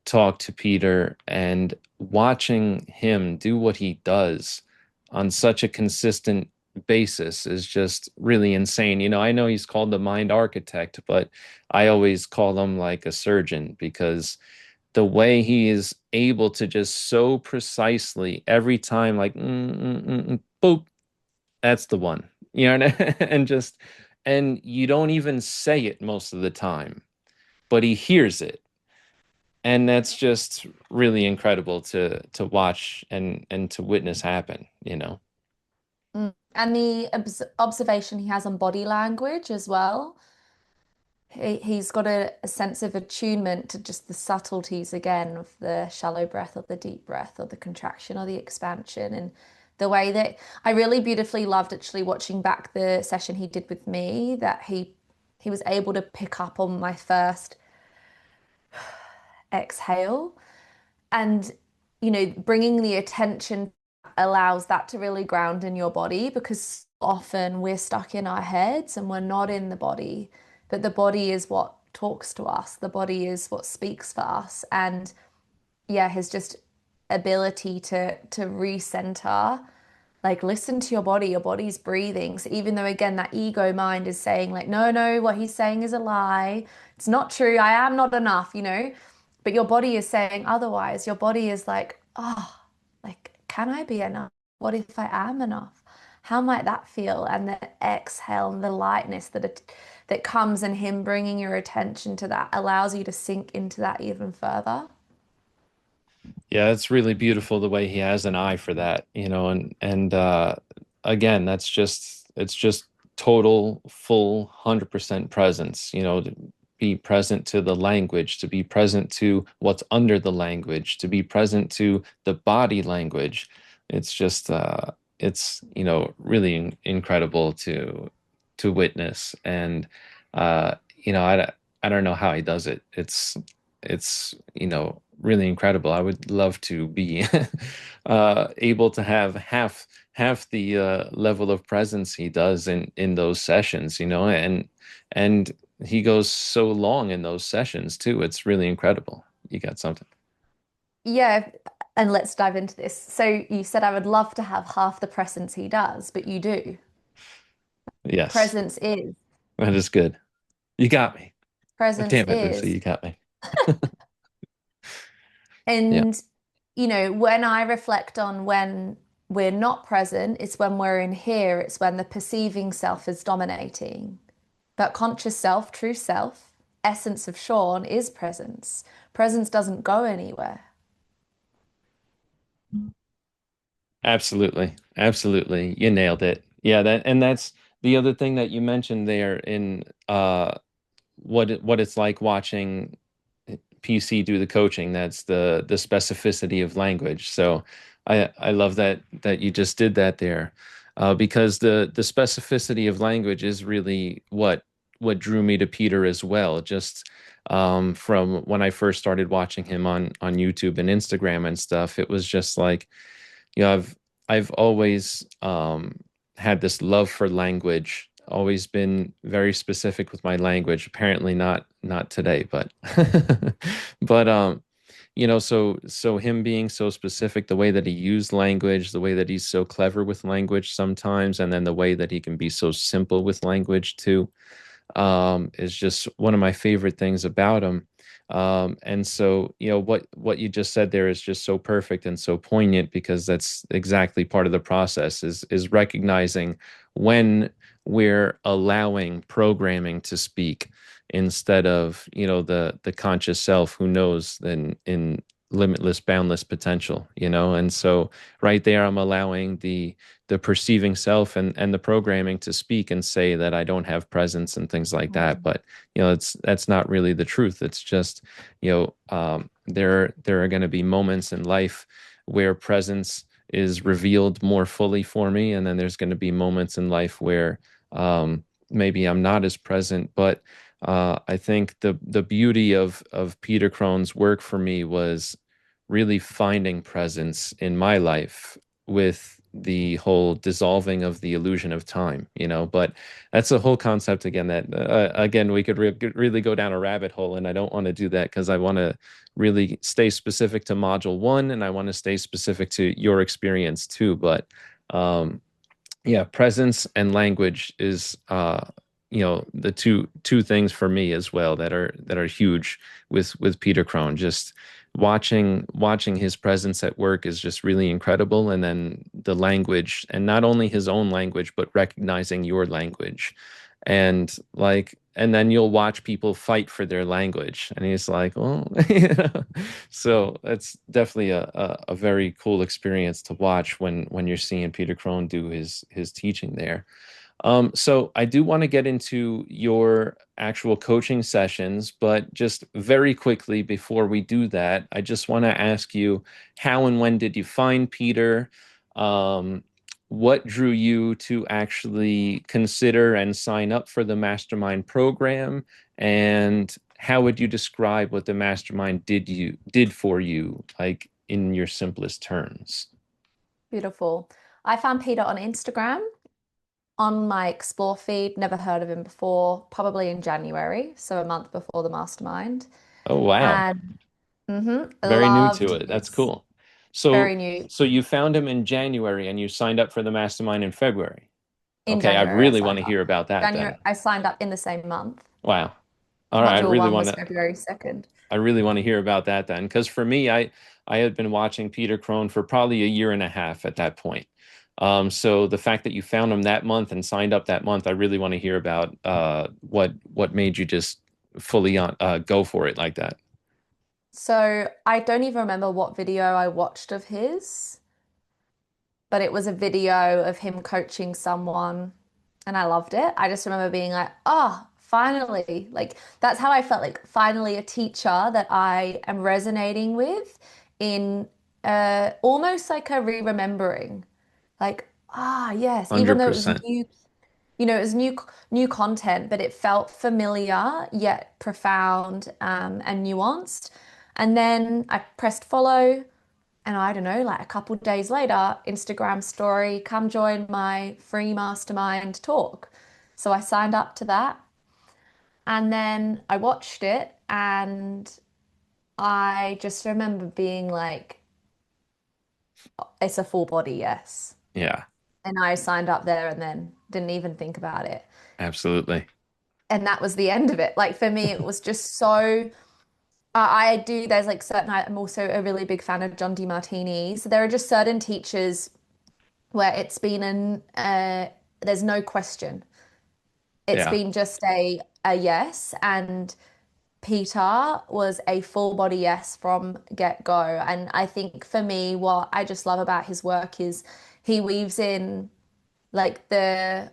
talk to Peter and watching him do what he does on such a consistent basis is just really insane. I know he's called the mind architect, but I always call him like a surgeon, because the way he is able to just so precisely every time, like, boop, that's the one, and just, and you don't even say it most of the time, but he hears it. And that's just really incredible to watch and to witness happen.
Mm. And the observation he has on body language as well. He's got a sense of attunement to just the subtleties again of the shallow breath or the deep breath or the contraction or the expansion, and the way that I really beautifully loved actually watching back the session he did with me, that he was able to pick up on my first exhale, and bringing the attention allows that to really ground in your body, because often we're stuck in our heads and we're not in the body, but the body is what talks to us, the body is what speaks for us. And yeah, his just ability to recenter, like listen to your body's breathing. So even though again that ego mind is saying like, no, no, what he's saying is a lie, it's not true, I am not enough, but your body is saying otherwise. Your body is like, oh, like, can I be enough? What if I am enough? How might that feel? And the exhale and the lightness that comes, and him bringing your attention to that allows you to sink into that even further.
Yeah, it's really beautiful the way he has an eye for that, and again, it's just total, full, 100% presence, to be present to the language, to be present to what's under the language, to be present to the body language. It's just it's, really incredible to witness. And I don't know how he does it. it's, really incredible. I would love to be able to have half the level of presence he does in those sessions, and he goes so long in those sessions too. It's really incredible. You got something.
Yeah, and let's dive into this. So you said I would love to have half the presence he does, but you do.
Yes,
Presence is.
that is good. You got me. Oh,
Presence
damn it, Lucy,
is.
you got me. Yeah,
And, when I reflect on when we're not present, it's when we're in here, it's when the perceiving self is dominating. But conscious self, true self, essence of Sean is presence. Presence doesn't go anywhere.
absolutely. Absolutely. You nailed it. Yeah, that's the other thing that you mentioned there in what it's like watching PC do the coaching. That's the specificity of language. So I love that you just did that there, because the specificity of language is really what drew me to Peter as well. Just from when I first started watching him on YouTube and Instagram and stuff, it was just like, I've always had this love for language, always been very specific with my language. Apparently not today, but but so him being so specific, the way that he used language, the way that he's so clever with language sometimes, and then the way that he can be so simple with language too, is just one of my favorite things about him. And so, what you just said there is just so perfect and so poignant, because that's exactly part of the process, is recognizing when we're allowing programming to speak instead of, the conscious self who knows in limitless, boundless potential, and so right there I'm allowing the perceiving self and the programming to speak and say that I don't have presence and things like that.
Mm.
But that's not really the truth. It's just, there are going to be moments in life where presence is revealed more fully for me, and then there's going to be moments in life where maybe I'm not as present. But I think the beauty of Peter Crone's work for me was really finding presence in my life with the whole dissolving of the illusion of time, but that's a whole concept again that again we could really go down a rabbit hole, and I don't want to do that because I want to really stay specific to module one, and I want to stay specific to your experience too. But um yeah, presence and language is the two things for me as well that are huge with Peter Crone. Just watching his presence at work is just really incredible, and then the language, and not only his own language but recognizing your language, and then you'll watch people fight for their language, and he's like, well, so that's definitely a very cool experience to watch when you're seeing Peter Crone do his teaching there. So I do want to get into your actual coaching sessions, but just very quickly before we do that, I just want to ask you, how and when did you find Peter? Um, what drew you to actually consider and sign up for the Mastermind program? And how would you describe what the Mastermind did for you, like in your simplest terms?
Beautiful. I found Peter on Instagram on my explore feed, never heard of him before, probably in January, so a month before the mastermind.
Oh, wow.
And
Very new
loved
to it. That's
his
cool. So,
very new
so you found him in January and you signed up for the mastermind in February.
in
Okay, I
January I
really want
signed
to
up.
hear about that
January
then.
I signed up in the same month.
Wow. All right,
Module one was February 2nd.
I really want to hear about that then, because for me, I had been watching Peter Crone for probably a year and a half at that point. So the fact that you found him that month and signed up that month, I really want to hear about what made you just fully on go for it like that.
So I don't even remember what video I watched of his, but it was a video of him coaching someone and I loved it. I just remember being like, oh, finally. Like that's how I felt like finally a teacher that I am resonating with in almost like a re-remembering. Like, ah, yes, even though it was
100%.
new, it was new content, but it felt familiar yet profound and nuanced. And then I pressed follow, and I don't know, like a couple days later, Instagram story, come join my free mastermind talk. So I signed up to that, and then I watched it, and I just remember being like, it's a full body yes.
Yeah,
And I signed up there and then didn't even think about it.
absolutely.
And that was the end of it. Like for me, it was just so. There's like certain, I'm also a really big fan of John DeMartini. So there are just certain teachers where it's been there's no question. It's
Yeah.
been just a yes. And Peter was a full body yes from get-go. And I think for me, what I just love about his work is he weaves in like the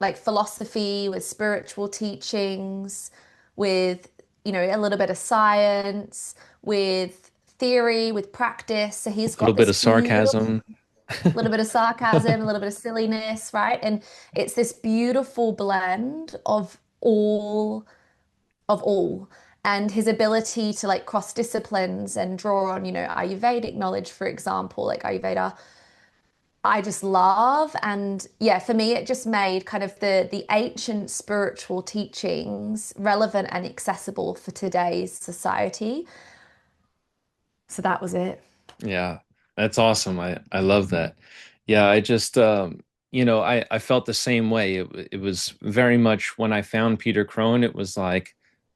like philosophy with spiritual teachings, with, a little bit of science, with theory, with practice. So he's
A little
got
bit
this
of
beautiful
sarcasm.
little bit of sarcasm, a little bit of silliness, right? And it's this beautiful blend of all. And his ability to like cross disciplines and draw on, Ayurvedic knowledge, for example, like Ayurveda, I just love. And yeah, for me, it just made kind of the ancient spiritual teachings relevant and accessible for today's society. So that was it.
Yeah, that's awesome. I love that. Yeah, I just I felt the same way. It was very much when I found Peter Crone, it was like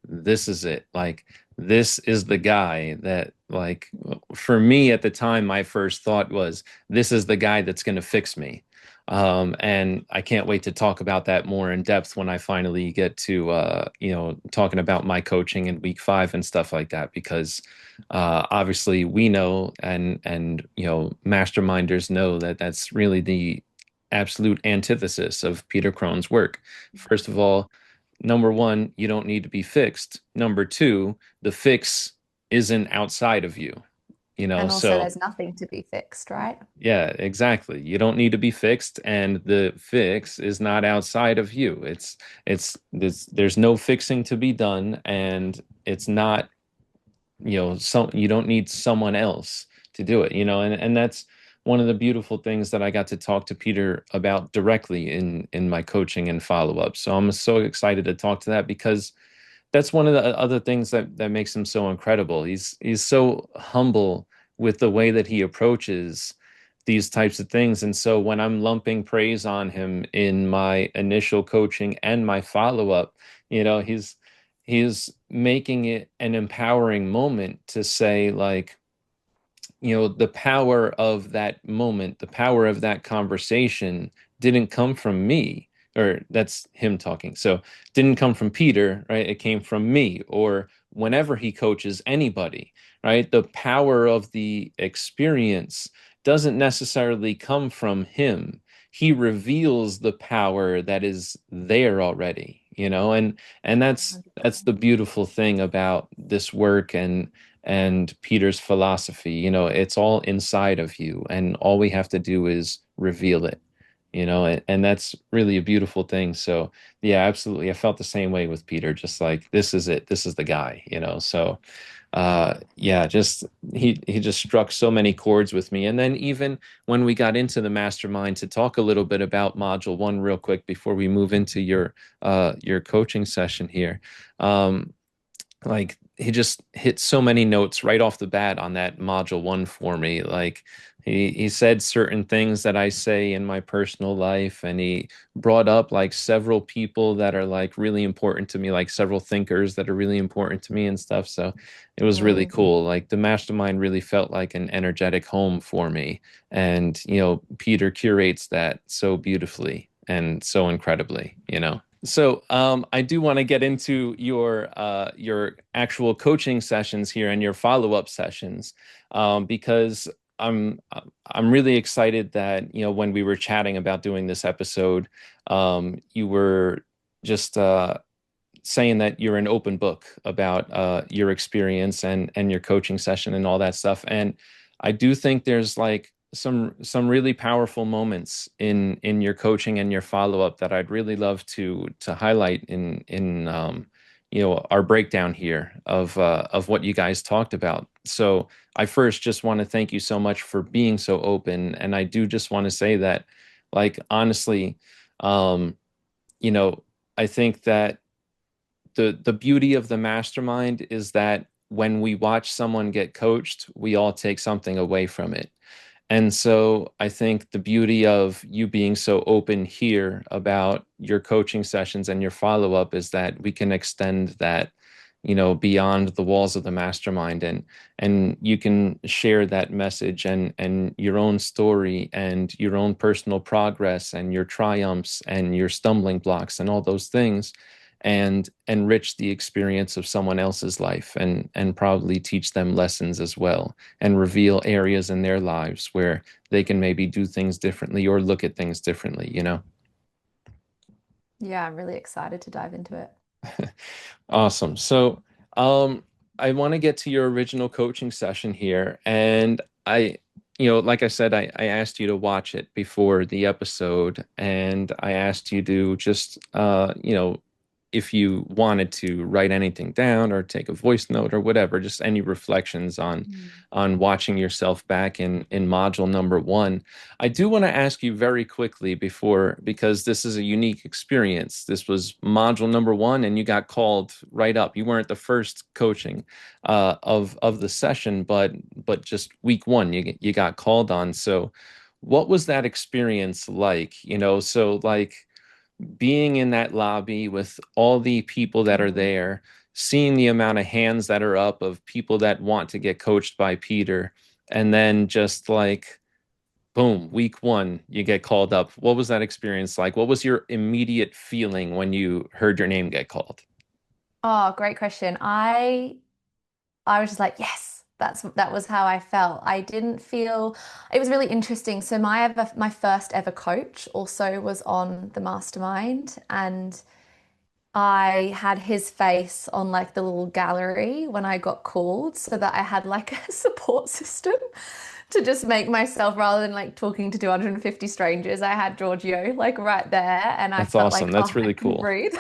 this is it. Like this is the guy that like for me at the time my first thought was this is the guy that's going to fix me. And I can't wait to talk about that more in depth when I finally get to talking about my coaching in week 5 and stuff like that because obviously we know and masterminders know that that's really the absolute antithesis of Peter Crone's work. First of all, number one, you don't need to be fixed. Number two, the fix isn't outside of you,
And also,
so
there's nothing to be fixed, right?
yeah, exactly. You don't need to be fixed, and the fix is not outside of you. There's no fixing to be done, and it's not you don't need someone else to do it, and that's one of the beautiful things that I got to talk to Peter about directly in my coaching and follow-up. So I'm so excited to talk to that because that's one of the other things that makes him so incredible. He's so humble with the way that he approaches these types of things. And so when I'm lumping praise on him in my initial coaching and my follow-up, he's making it an empowering moment to say like, the power of that moment, the power of that conversation didn't come from me, or that's him talking. So didn't come from Peter, right? It came from me, or whenever he coaches anybody, right? The power of the experience doesn't necessarily come from him. He reveals the power that is there already, and that's the beautiful thing about this work and Peter's philosophy. It's all inside of you, and all we have to do is reveal it, and that's really a beautiful thing. So, yeah, absolutely. I felt the same way with Peter, just like this is it, this is the guy, so yeah, just he just struck so many chords with me. And then even when we got into the mastermind to talk a little bit about module 1 real quick before we move into your coaching session here. Like he just hit so many notes right off the bat on that module 1 for me. Like he said certain things that I say in my personal life, and he brought up like several people that are like really important to me, like several thinkers that are really important to me and stuff. So it was really
Mm.
cool. Like the mastermind really felt like an energetic home for me. And Peter curates that so beautifully and so incredibly, So I do want to get into your actual coaching sessions here and your follow-up sessions, because I'm really excited that when we were chatting about doing this episode, you were just saying that you're an open book about your experience and your coaching session and all that stuff. And I do think there's like some really powerful moments in your coaching and your follow-up that I'd really love to highlight in our breakdown here of what you guys talked about. So I first just want to thank you so much for being so open, and I do just want to say that, like, honestly, um, you know, I think that the beauty of the mastermind is that when we watch someone get coached, we all take something away from it. And so I think the beauty of you being so open here about your coaching sessions and your follow-up is that we can extend that, beyond the walls of the mastermind, and you can share that message and your own story and your own personal progress and your triumphs and your stumbling blocks and all those things, and enrich the experience of someone else's life, and probably teach them lessons as well, and reveal areas in their lives where they can maybe do things differently or look at things differently.
Yeah, I'm really excited to dive into it.
Awesome. So, um, I want to get to your original coaching session here. And like I said, I asked you to watch it before the episode, and I asked you to just, if you wanted to write anything down or take a voice note or whatever, just any reflections on watching yourself back in module number one. I do want to ask you very quickly before, because this is a unique experience. This was module number one, and you got called right up. You weren't the first coaching of the session, but just week one, you got called on. So, what was that experience like? So like being in that lobby with all the people that are
Mm.
there, seeing the amount of hands that are up of people that want to get coached by Peter, and then just like boom, week one, you get called up. What was that experience like? What was your immediate feeling when you heard your name get called?
Oh, great question. I was just like, yes, that was how I felt. I didn't feel it was really interesting. So my first ever coach also was on the mastermind, and I had his face on like the little gallery when I got called so that I had like a support system to just make myself, rather than like talking to 250 strangers, I had Giorgio like right there, and I
That's
felt
awesome.
like,
That's
oh, I
really
can
cool.
breathe.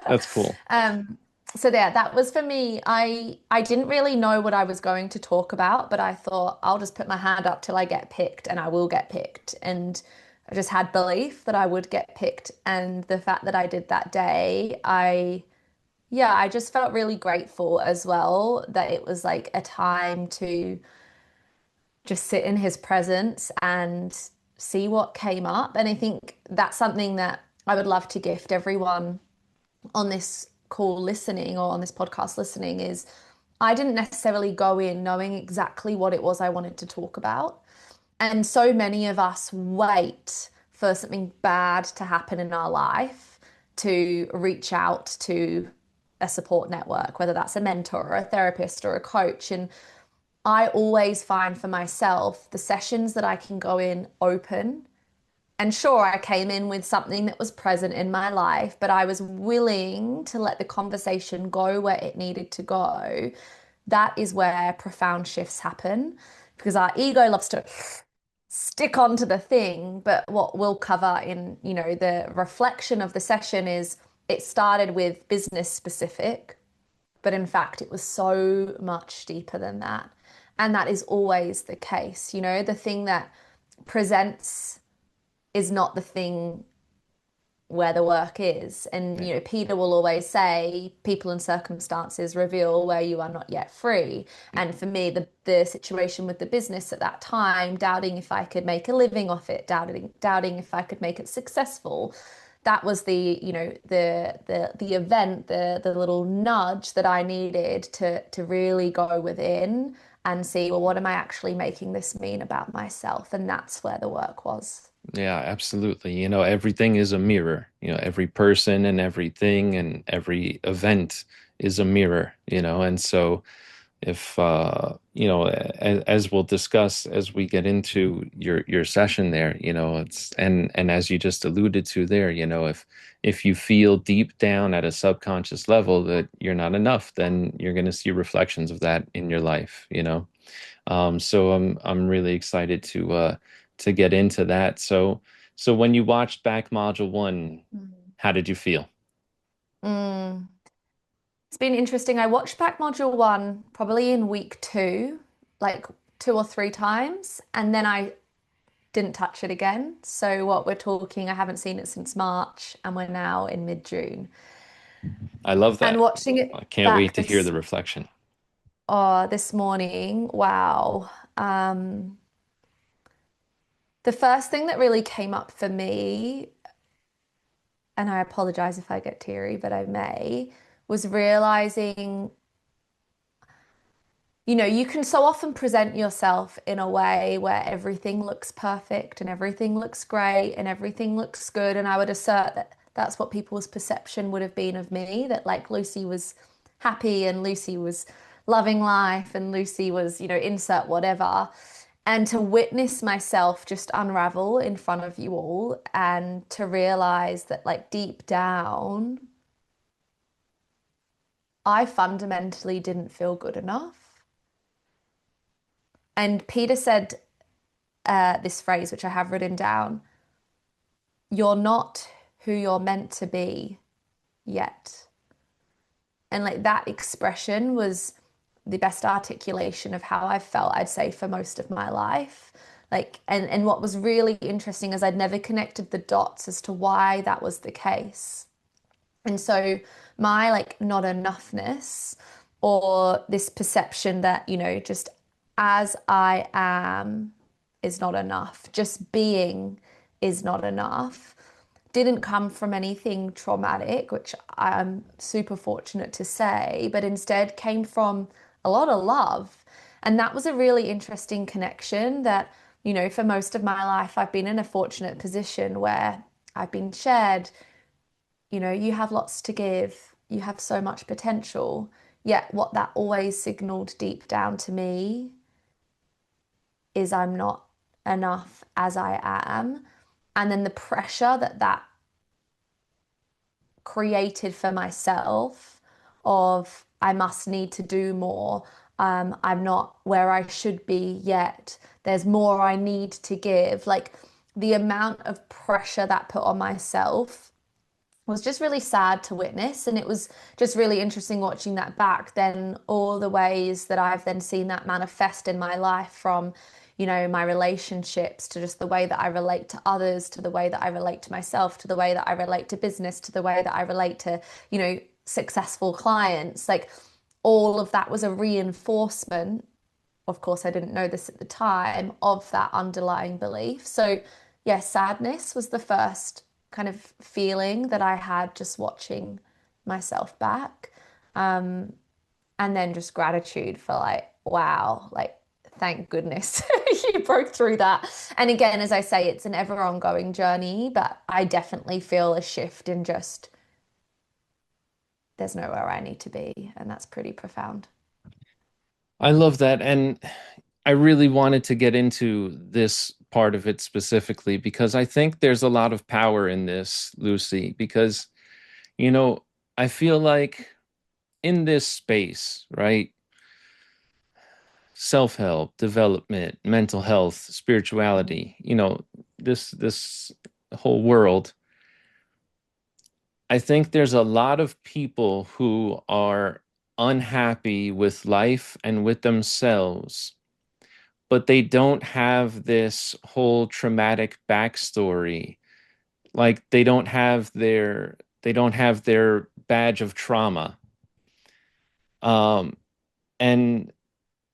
That's cool.
Um, so there, that was for me. I didn't really know what I was going to talk about, but I thought I'll just put my hand up till I get picked, and I will get picked. And I just had belief that I would get picked. And the fact that I did that day, yeah, I just felt really grateful as well that it was like a time to just sit in his presence and see what came up. And I think that's something that I would love to gift everyone on this call listening or on this podcast listening is I didn't necessarily go in knowing exactly what it was I wanted to talk about. And so many of us wait for something bad to happen in our life to reach out to a support network, whether that's a mentor or a therapist or a coach. And I always find for myself the sessions that I can go in open. And sure, I came in with something that was present in my life, but I was willing to let the conversation go where it needed to go. That is where profound shifts happen because our ego loves to stick onto the thing. But what we'll cover in, the reflection of the session is it started with business specific, but in fact, it was so much deeper than that. And that is always the case. The thing that presents is not the thing where the work is. And,
Yeah.
Peter will always say, people and circumstances reveal where you are not yet free. And for me, the situation with the business at that time, doubting if I could make a living off it, doubting if I could make it successful. That was the event, the little nudge that I needed to really go within and see, well, what am I actually making this mean about myself? And that's where the work was.
Yeah, absolutely. Everything is a mirror. Every person and everything and every event is a mirror, and so if as we'll discuss as we get into your session there, it's and as you just alluded to there, if you feel deep down at a subconscious level that you're not enough, then you're going to see reflections of that in your life. So I'm really excited to get into that. So when you watched back module one,
Mm.
how did you feel?
Mm. It's been interesting. I watched back module one probably in week two, like two or three times, and then I didn't touch it again. So what we're talking, I haven't seen it since March, and we're now in mid-June.
I love
And
that.
watching it
I can't wait
back
to hear
this
the reflection.
this morning, wow. Um, the first thing that really came up for me, and I apologize if I get teary, but I may, was realizing, you can so often present yourself in a way where everything looks perfect and everything looks great and everything looks good. And I would assert that that's what people's perception would have been of me, that like Lucy was happy and Lucy was loving life and Lucy was, insert whatever. And to witness myself just unravel in front of you all and to realize that, like, deep down, I fundamentally didn't feel good enough. And Peter said this phrase, which I have written down: you're not who you're meant to be yet. And like that expression was the best articulation of how I felt, I'd say, for most of my life. Like, and what was really interesting is I'd never connected the dots as to why that was the case. And so my like not enoughness, or this perception that, just as I am is not enough, just being is not enough, didn't come from anything traumatic, which I'm super fortunate to say, but instead came from a lot of love. And that was a really interesting connection that, for most of my life, I've been in a fortunate position where I've been shared, you have lots to give, you have so much potential. Yet, what that always signaled deep down to me is I'm not enough as I am. And then the pressure that that created for myself of I must need to do more. I'm not where I should be yet. There's more I need to give. Like the amount of pressure that put on myself was just really sad to witness. And it was just really interesting watching that back, then all the ways that I've then seen that manifest in my life, from, my relationships to just the way that I relate to others, to the way that I relate to myself, to the way that I relate to business, to the way that I relate to, successful clients. Like all of that was a reinforcement. Of course, I didn't know this at the time, of that underlying belief. So, yeah, sadness was the first kind of feeling that I had just watching myself back. And then just gratitude for like, wow, like, thank goodness you broke through that. And again, as I say, it's an ever ongoing journey, but I definitely feel a shift in just there's nowhere I need to be. And that's pretty profound.
I love that. And I really wanted to get into this part of it specifically because I think there's a lot of power in this, Lucy, because, you know, I feel like in this space, right? Self-help, development, mental health, spirituality, this whole world. I think there's a lot of people who are unhappy with life and with themselves, but they don't have this whole traumatic backstory. Like they don't have their badge of trauma. Um, and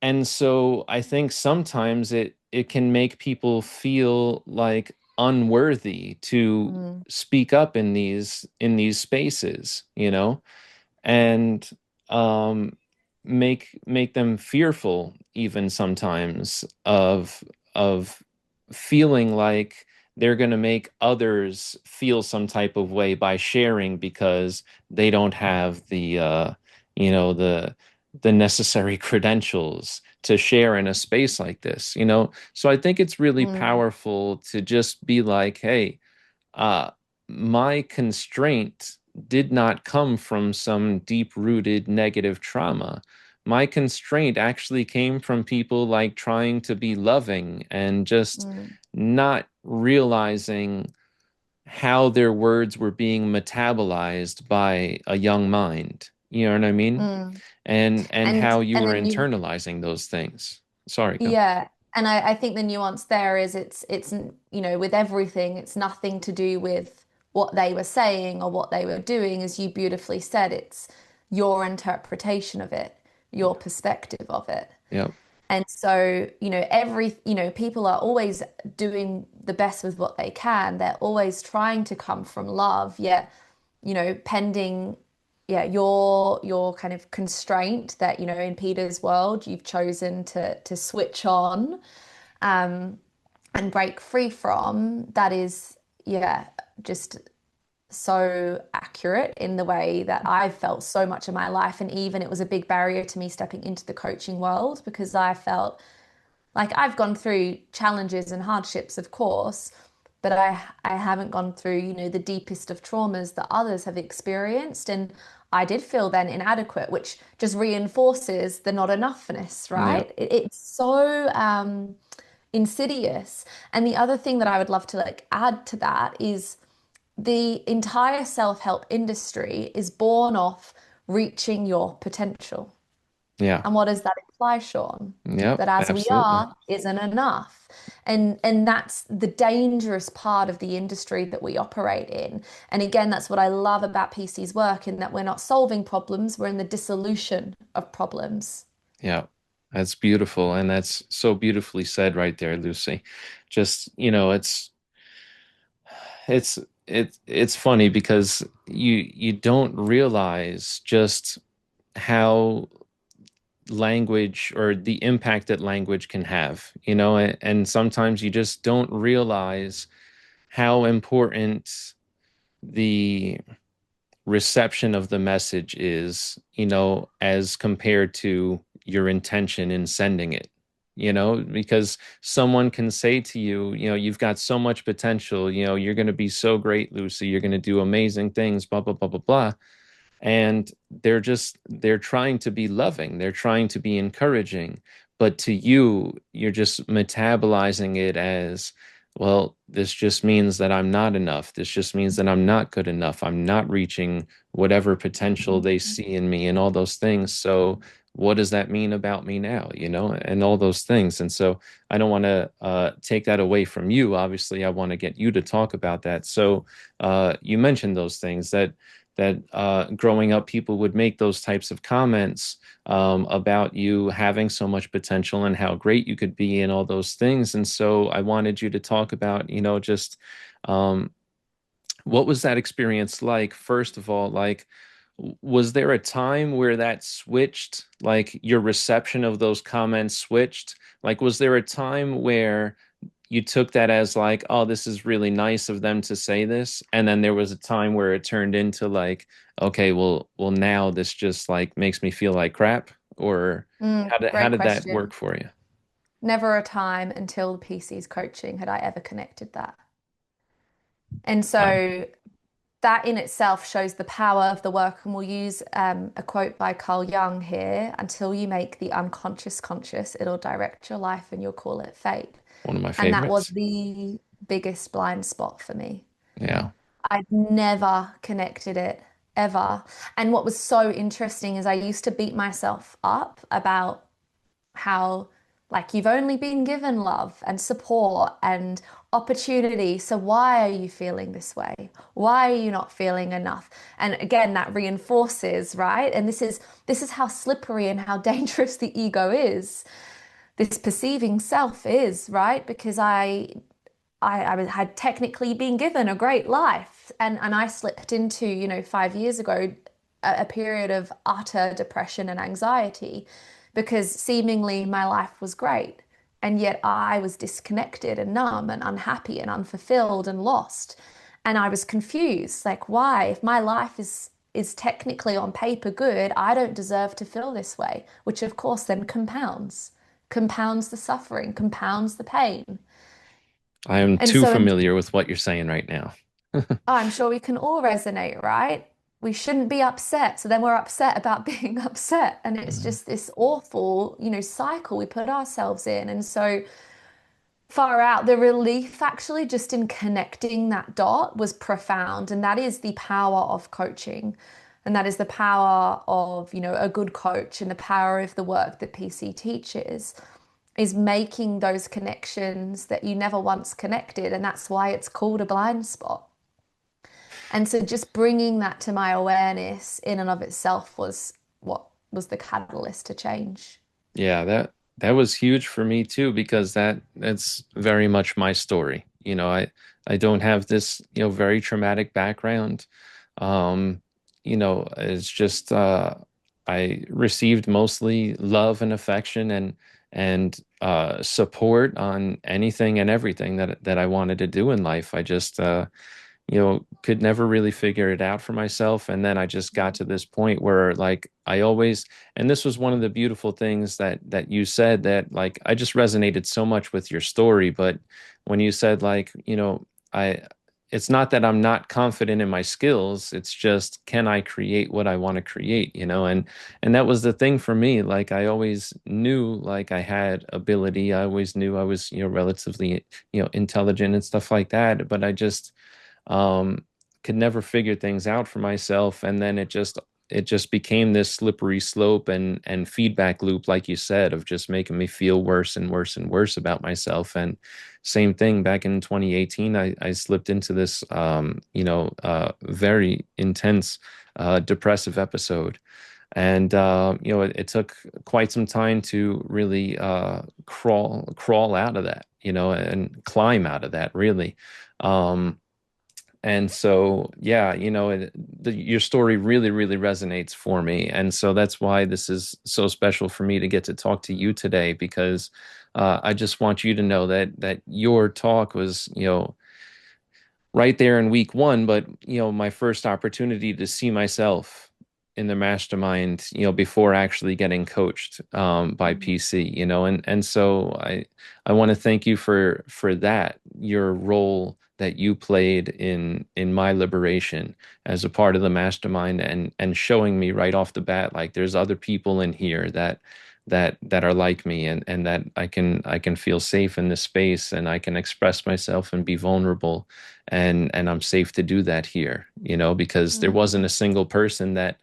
and so I think sometimes it can make people feel like unworthy to
Mm,
speak up in these spaces, and um, make them fearful even sometimes of feeling like they're going to make others feel some type of way by sharing because they don't have the necessary credentials to share in a space like this. So I think it's really
mm,
powerful to just be like, hey, uh, my constraint did not come from some deep-rooted negative trauma. my constraint actually came from people like trying to be loving and just
Mm,
not realizing how their words were being metabolized by a young mind. You know what I mean?
mm.
And how you
And
were
then you
internalizing those things. Sorry, go.
Yeah, and I think the nuance there is it's with everything, it's nothing to do with what they were saying or what they were doing, as you beautifully said, it's your interpretation of it, your perspective of it.
Yep.
And so, people are always doing the best with what they can. They're always trying to come from love, yet, pending, yeah, your kind of constraint that, in Peter's world, you've chosen to switch on, um, and break free from, that is, yeah, just so accurate in the way that I've felt so much of my life. And even it was a big barrier to me stepping into the coaching world because I felt like I've gone through challenges and hardships, of course, but I haven't gone through, the deepest of traumas that others have experienced. And I did feel then inadequate, which just reinforces the not enoughness,
Yeah.
right? It's so insidious. And the other thing that I would love to like add to that is the entire self-help industry is born off reaching your potential.
Yeah.
And what does that imply, Sean?
Yep.
That as we
Absolutely.
are isn't enough. And that's the dangerous part of the industry that we operate in. And again, that's what I love about PC's work in that we're not solving problems, we're in the dissolution of problems.
Yeah. That's beautiful. And that's so beautifully said right there, Lucy. Just, it's it's funny because you don't realize just how language or the impact that language can have, and sometimes you just don't realize how important the reception of the message is, as compared to your intention in sending it. Because someone can say to you, you've got so much potential, you're going to be so great, Lucy, you're going to do amazing things, blah, blah, blah, blah, blah. And they're trying to be loving, they're trying to be encouraging, but to you, you're just metabolizing it as, well, this just means that I'm not enough, this just means that I'm not good enough, I'm not reaching whatever potential they see in me and all those things. So what does that mean about me now, and all those things. And so I don't want to take that away from you. Obviously, I want to get you to talk about that. So you mentioned those things that growing up, people would make those types of comments about you having so much potential and how great you could be and all those things. And so I wanted you to talk about, just um, what was that experience like? First of all, like, was there a time where that switched, like your reception of those comments switched? Like, was there a time where you took that as like, oh, this is really nice of them to say this, and then there was a time where it turned into like, okay, well, now this just like makes me feel like crap, or how
Great
did that work
question.
for you?
Never a time until PC's coaching had I ever connected that. And
Wow,
so that in itself shows the power of the work. And we'll use a quote by Carl Jung here: until you make the unconscious conscious, it'll direct your life and you'll call it fate.
one of my
And that was
favorites.
the biggest blind spot for me.
Yeah,
I'd never connected it ever. And what was so interesting is I used to beat myself up about how, like, you've only been given love and support and opportunity. So why are you feeling this way? Why are you not feeling enough? And again, that reinforces, right? And this is how slippery and how dangerous the ego is. This perceiving self is, right? Because I had technically been given a great life, and I slipped into, 5 years ago, a period of utter depression and anxiety because seemingly my life was great. And yet I was disconnected and numb and unhappy and unfulfilled and lost. And I was confused, like, why? If my life is technically on paper good, I don't deserve to feel this way, which of course then compounds the suffering, compounds the pain.
I am
And
too
so
familiar with what you're saying right now.
I'm sure we can all resonate, right? we shouldn't be upset. So then we're upset about being upset. And it's
Mhm.
just this awful, cycle we put ourselves in. And so far out, the relief actually just in connecting that dot was profound. And that is the power of coaching. And that is the power of, a good coach and the power of the work that PC teaches is making those connections that you never once connected. And that's why it's called a blind spot. And so just bringing that to my awareness in and of itself was what was the catalyst to change.
Yeah, that was huge for me too because that's very much my story. I don't have this, very traumatic background. Um, it's just I received mostly love and affection and support on anything and everything that I wanted to do in life. I just could never really figure it out for myself. And then I just got to this point where like I always, and this was one of the beautiful things that you said that like I just resonated so much with your story. But when you said like, I it's not that I'm not confident in my skills, it's just can I create what I want to create, and that was the thing for me. Like I always knew like I had ability. I always knew I was, relatively, intelligent and stuff like that, but I just um, could never figure things out for myself. And then it just became this slippery slope and feedback loop, like you said, of just making me feel worse and worse and worse about myself. And same thing back in 2018, I slipped into this, very intense, depressive episode. And it took quite some time to really crawl out of that, and climb out of that, really. Um, and so, yeah, your story really, really resonates for me. And so that's why this is so special for me to get to talk to you today, because I just want you to know that your talk was, right there in week one, but my first opportunity to see myself in the mastermind, before actually getting coached by
Mm.
PC, and so I want to thank you for that, your role that you played in my liberation as a part of the mastermind and showing me right off the bat like there's other people in here that are like me and that I can feel safe in this space and I can express myself and be vulnerable and I'm safe to do that here, because there wasn't a
Mm.
single person that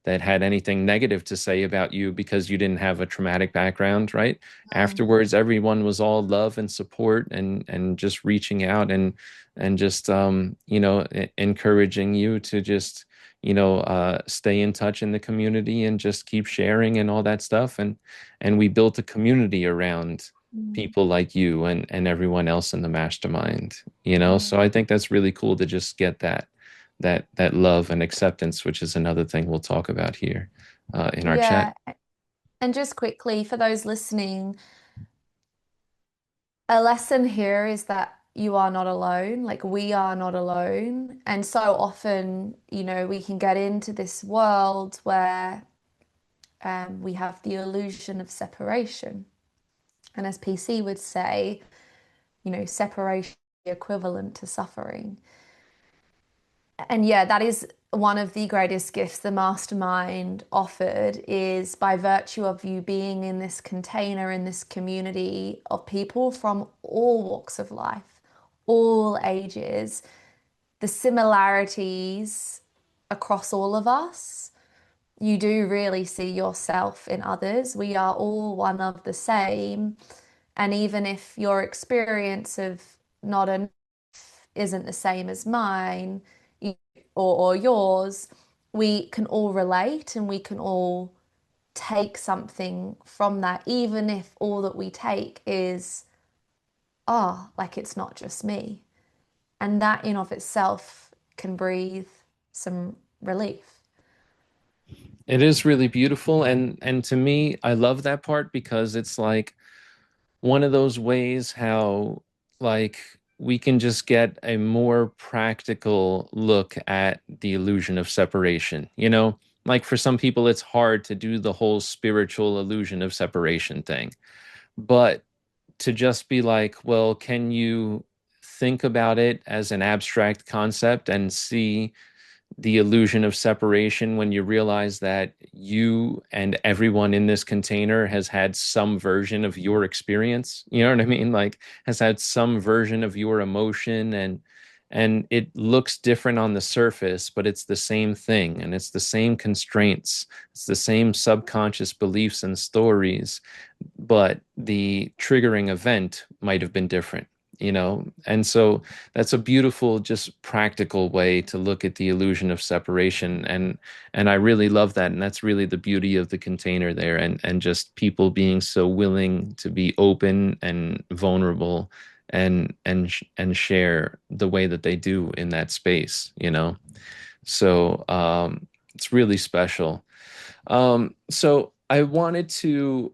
had anything negative to say about you because you didn't have a traumatic background, right?
Mm.
Afterwards, everyone was all love and support and just reaching out and just encouraging you to just stay in touch in the community and just keep sharing and all that stuff. And we built a community around
Mm.
people like you and everyone else in the mastermind,
Mm.
so I think that's really cool to just get that love and acceptance, which is another thing we'll talk about here in our chat.
Yeah. And just quickly, for those listening, a lesson here is that you are not alone. Like we are not alone. And so often, we can get into this world where we have the illusion of separation. And as PC would say, separation is equivalent to suffering. And yeah, that is one of the greatest gifts the mastermind offered is by virtue of you being in this container, in this community of people from all walks of life, all ages, the similarities across all of us. You do really see yourself in others. We are all one of the same. And even if your experience of not enough isn't the same as mine or yours, we can all relate and we can all take something from that, even if all that we take is, oh, like it's not just me. And that in of itself can breathe some relief.
It is really beautiful, and to me I love that part because it's like one of those ways how like we can just get a more practical look at the illusion of separation. Like for some people it's hard to do the whole spiritual illusion of separation thing, but to just be like, well, can you think about it as an abstract concept and see the illusion of separation when you realize that you and everyone in this container has had some version of your experience. You know what I mean? Like has had some version of your emotion, and it looks different on the surface, but it's the same thing, and it's the same constraints. It's the same subconscious beliefs and stories, but the triggering event might have been different, you know? And so that's a beautiful, just practical way to look at the illusion of separation. And I really love that. And that's really the beauty of the container there, and just people being so willing to be open and vulnerable and share the way that they do in that space, you know? So it's really special. So I wanted to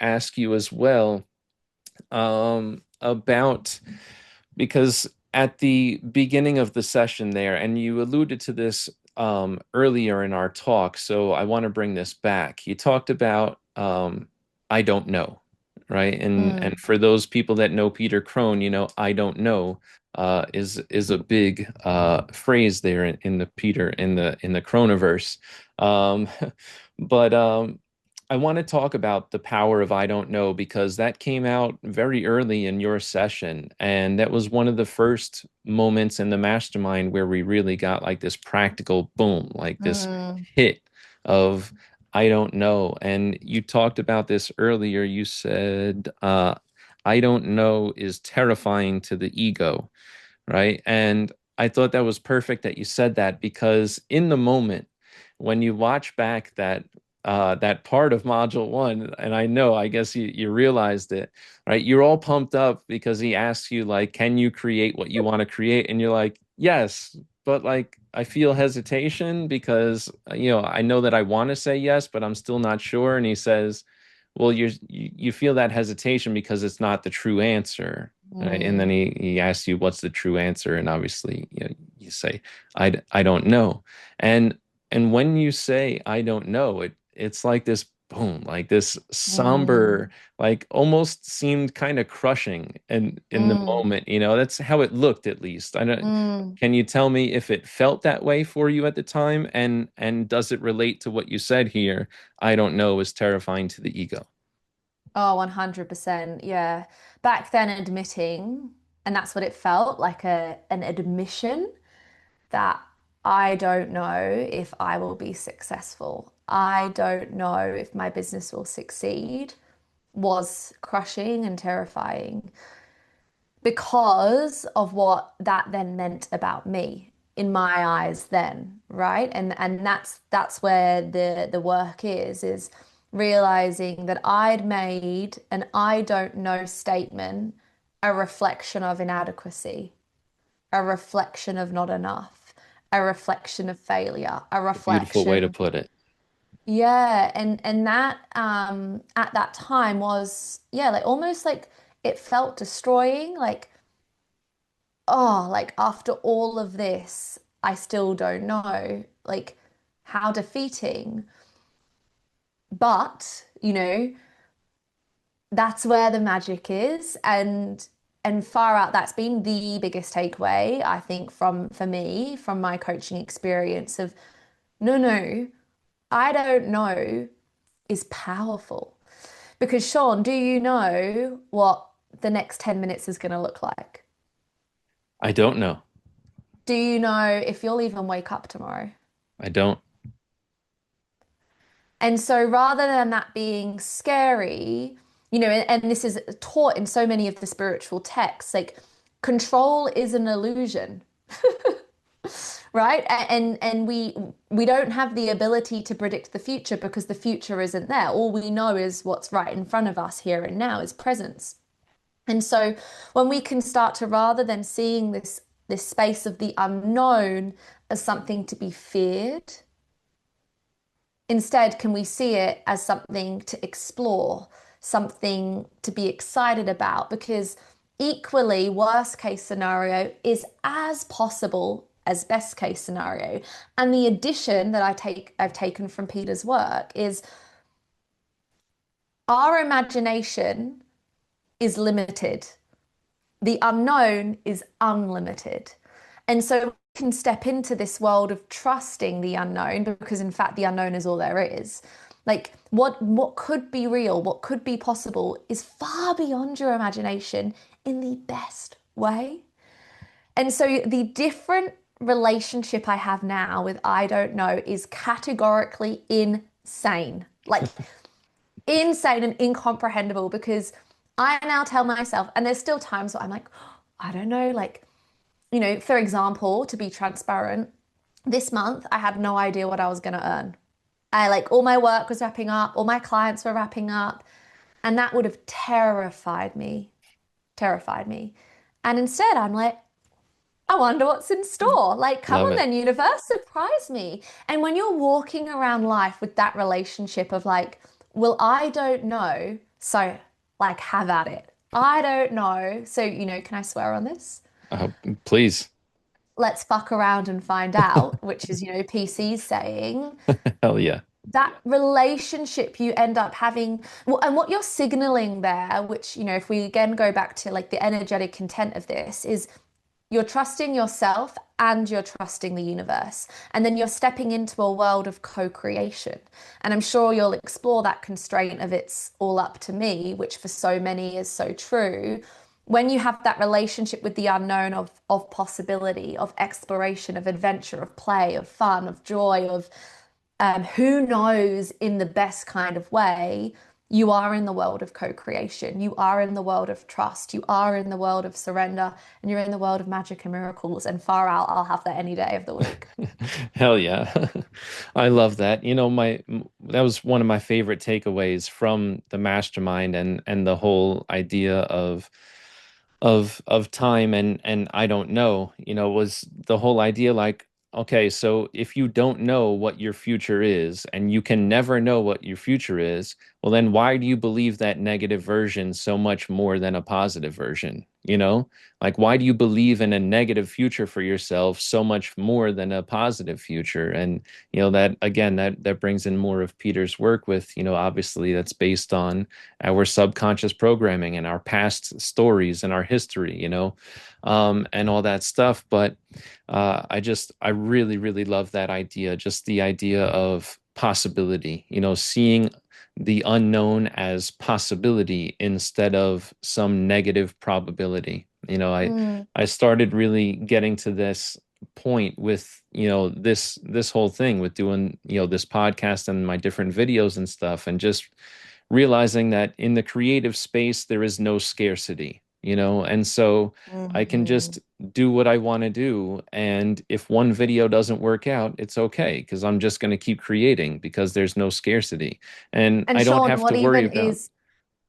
ask you as well about, because at the beginning of the session there, and you alluded to this earlier in our talk, so I want to bring this back. You talked about I don't know, right? And
Mm,
for those people that know Peter Crone, you know, I don't know is a big phrase there in the Peter in the Croneverse. Um, but I want to talk about the power of I don't know, because that came out very early in your session. And that was one of the first moments in the mastermind where we really got like this practical boom, like this
mm,
hit of I don't know. And you talked about this earlier. You said, I don't know is terrifying to the ego, right? And I thought that was perfect that you said that, because in the moment, when you watch back that part of module one, and I know, I guess you realized it, right? You're all pumped up because he asks you like, can you create what you want to create? And you're like, yes, but like I feel hesitation because you know, I know that I want to say yes, but I'm still not sure. And he says, well, you feel that hesitation because it's not the true answer. Right? And then
mm,
he asks you what's the true answer, and obviously, you know, you say, I don't know. And and when you say I don't know, it's like this boom, like this somber,
mm,
like almost seemed kind of crushing in the
mm,
moment, you know. That's how it looked, at least. I don't,
mm.
can you tell me if it felt that way for you at the time, and does it relate to what you said here? I don't know is terrifying to the ego.
Oh, 100%. Yeah. Back then, admitting, and that's what it felt like, an admission that I don't know if I will be successful. I don't know if my business will succeed was crushing and terrifying because of what that then meant about me in my eyes then, right? And that's where the work is realizing that I'd made an I don't know statement a reflection of inadequacy, a reflection of not enough, a reflection of failure, a
A beautiful way to
reflection.
put it.
Yeah, and that at that time was, yeah, like almost like it felt destroying, like, oh, like after all of this, I still don't know. Like, how defeating. But, that's where the magic is. And far out, that's been the biggest takeaway, I think, from for me, from my coaching experience of no, no, I don't know is powerful. Because Sean, do you know what the next 10 minutes is going to look like?
I don't know.
Do you know if you'll even wake up tomorrow?
I don't.
And so rather than that being scary, and this is taught in so many of the spiritual texts, like control is an illusion, right? And we don't have the ability to predict the future because the future isn't there. All we know is what's right in front of us here and now is presence. And so when we can start to, rather than seeing this space of the unknown as something to be feared, instead, can we see it as something to explore, something to be excited about? Because equally, worst case scenario is as possible as best case scenario. And the addition that I've taken from Peter's work is our imagination is limited. The unknown is unlimited. And so we can step into this world of trusting the unknown because in fact the unknown is all there is. Like what could be real, what could be possible is far beyond your imagination in the best way. And so the different relationship I have now with I don't know is categorically insane. Like insane and incomprehensible because I now tell myself, and there's still times where I'm like, "Oh, I don't know, like, for example, to be transparent, this month I had no idea what I was going to earn. I like all my work was wrapping up, all my clients were wrapping up, and that would have terrified me. And instead, I'm like, I wonder what's in store. Like, come
Love
on
it.
then, universe, surprise me. And when you're walking around life with that relationship of like, well, I don't know, so like, have at it. I don't know. So, can I swear on this?
Uh, please.
Let's fuck around and find out, which is, PC's saying.
Hell yeah.
That relationship you end up having, well, and what you're signaling there, which, if we again go back to like the energetic content of this, is you're trusting yourself and you're trusting the universe. And then you're stepping into a world of co-creation. And I'm sure you'll explore that constraint of it's all up to me, which for so many is so true. When you have that relationship with the unknown of possibility, of exploration, of adventure, of play, of fun, of joy, of who knows in the best kind of way, you are in the world of co-creation. You are in the world of trust. You are in the world of surrender, and you're in the world of magic and miracles. And far out, I'll have that any day of the week.
Hell yeah. I love that. That was one of my favorite takeaways from the mastermind and the whole idea of time and I don't know, was the whole idea like, okay, so if you don't know what your future is and you can never know what your future is, well then why do you believe that negative version so much more than a positive version? Like why do you believe in a negative future for yourself so much more than a positive future? And that again, that brings in more of Peter's work with, obviously that's based on our subconscious programming and our past stories and our history, and all that stuff. But I really, really love that idea, just the idea of possibility, seeing the unknown as possibility instead of some negative probability.
Mm,
I started really getting to this point with, this whole thing with doing, this podcast and my different videos and stuff, and just realizing that in the creative space there is no scarcity, and so I can
mhm.
just do what I want to do, and if one video doesn't work out, it's okay because I'm just going to keep creating because there's no scarcity and
And
I don't
Sean,
have to worry about.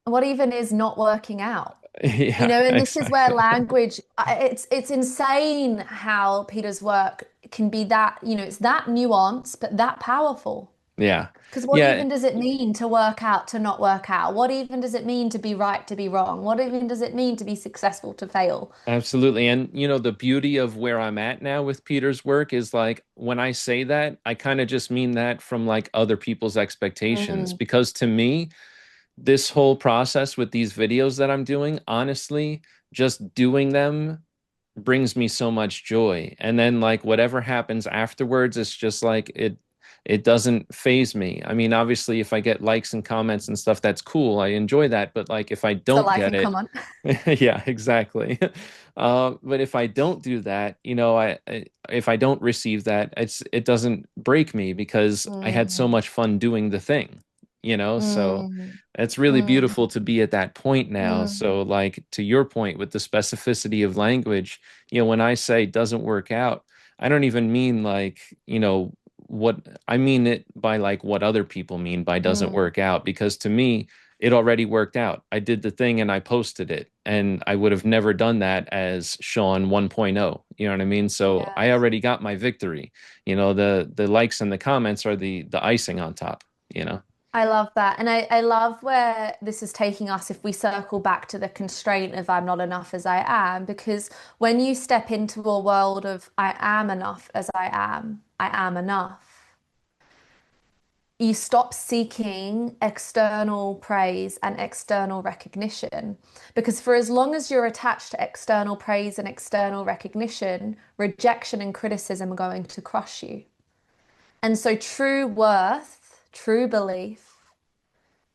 what even is not working out?
Yeah,
And this is where
exactly.
language, it's insane how Peter's work can be that, it's that nuance, but that powerful.
Yeah.
Because what
Yeah,
even does it mean to work out, to not work out? What even does it mean to be right, to be wrong? What even does it mean to be successful, to fail?
absolutely. And the beauty of where I'm at now with Peter's work is like when I say that, I kind of just mean that from like other people's expectations.
Mm,
Because to me, this whole process with these videos that I'm doing, honestly, just doing them brings me so much joy. And then like whatever happens afterwards, it's just like it doesn't phase me. I mean, obviously if I get likes and comments and stuff, that's cool. I enjoy that. But like if I
so
don't
like,
get
and come
it,
on.
yeah, exactly. But if I don't do that, if I don't receive that, it doesn't break me because I had so
Mm,
much fun doing the thing, so
mm,
it's really beautiful
mm,
to be at that point now.
mm.
So like to your point with the specificity of language, when I say doesn't work out, I don't even mean like, what I mean it by like what other people mean by doesn't
Mm,
work out, because to me, it already worked out. I did the thing and I posted it, and I would have never done that as Sean 1.0. You know what I mean? So I
yes.
already got my victory. The likes and the comments are the icing on top, you know?
I love that. And I love where this is taking us if we circle back to the constraint of I'm not enough as I am, because when you step into a world of I am enough as I am enough. you stop seeking external praise and external recognition. Because for as long as you're attached to external praise and external recognition, rejection and criticism are going to crush you. And so true worth, true belief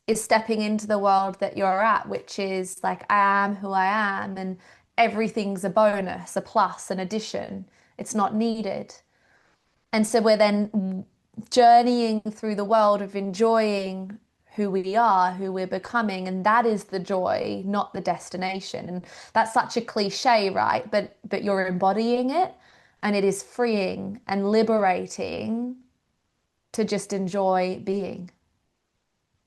is stepping into the world that you're at, which is like, I am who I am, and everything's a bonus, a plus, an addition. It's not needed. And so we're then journeying through the world of enjoying who we are, who we're becoming, and that is the joy, not the destination. And that's such a cliche, right? But you're embodying it, and it is freeing and liberating to just enjoy being.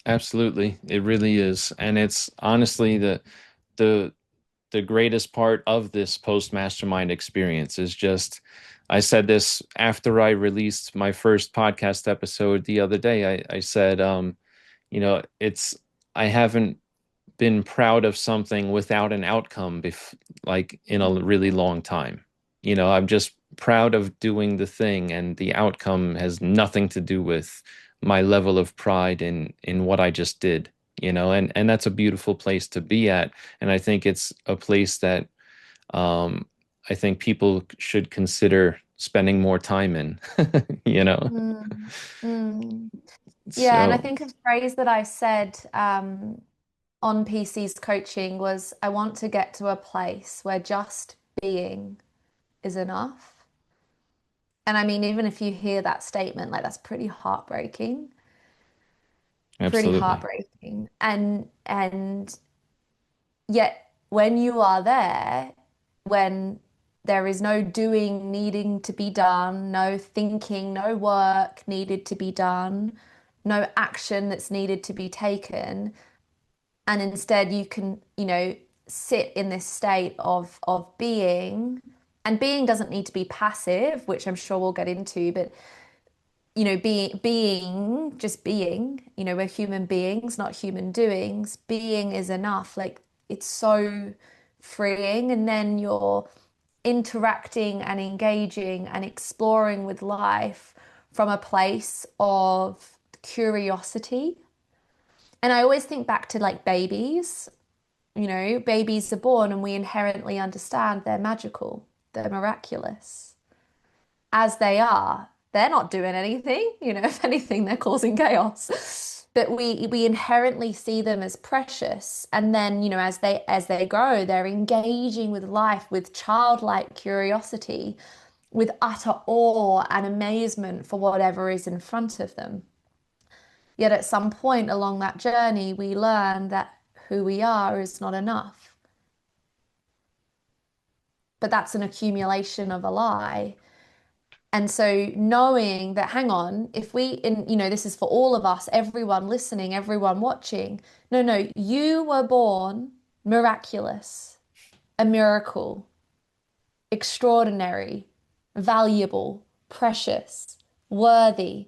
Absolutely. It really is. And it's honestly the the greatest part of this post mastermind experience is just I said this after I released my first podcast episode the other day. I said it's I haven't been proud of something without an outcome like in a really long time. I'm just proud of doing the thing, and the outcome has nothing to do with my level of pride in what I just did. And that's a beautiful place to be at. And I think it's a place that um, I think people should consider spending more time in, you know.
Mm, mm. Yeah, and I
So
think a phrase that I said on PC's coaching was, I want to get to a place where just being is enough. And I mean, even if you hear that statement, like that's pretty heartbreaking, pretty
absolutely.
heartbreaking. And yet when you are there, when there is no doing needing to be done, no thinking, no work needed to be done, no action that's needed to be taken, and instead you can, sit in this state of being, and being doesn't need to be passive, which I'm sure we'll get into, but being just being, we're human beings, not human doings. Being is enough. Like it's so freeing. And then you're interacting and engaging and exploring with life from a place of curiosity. And I always think back to like babies. Babies are born and we inherently understand they're magical, they're miraculous as they are. They're not doing anything, if anything, they're causing chaos. But we inherently see them as precious. And then, as they grow, they're engaging with life with childlike curiosity, with utter awe and amazement for whatever is in front of them. Yet at some point along that journey, we learn that who we are is not enough. But that's an accumulation of a lie. And so knowing that, hang on, if we, this is for all of us, everyone listening, everyone watching. No, no, you were born miraculous, a miracle, extraordinary, valuable, precious, worthy.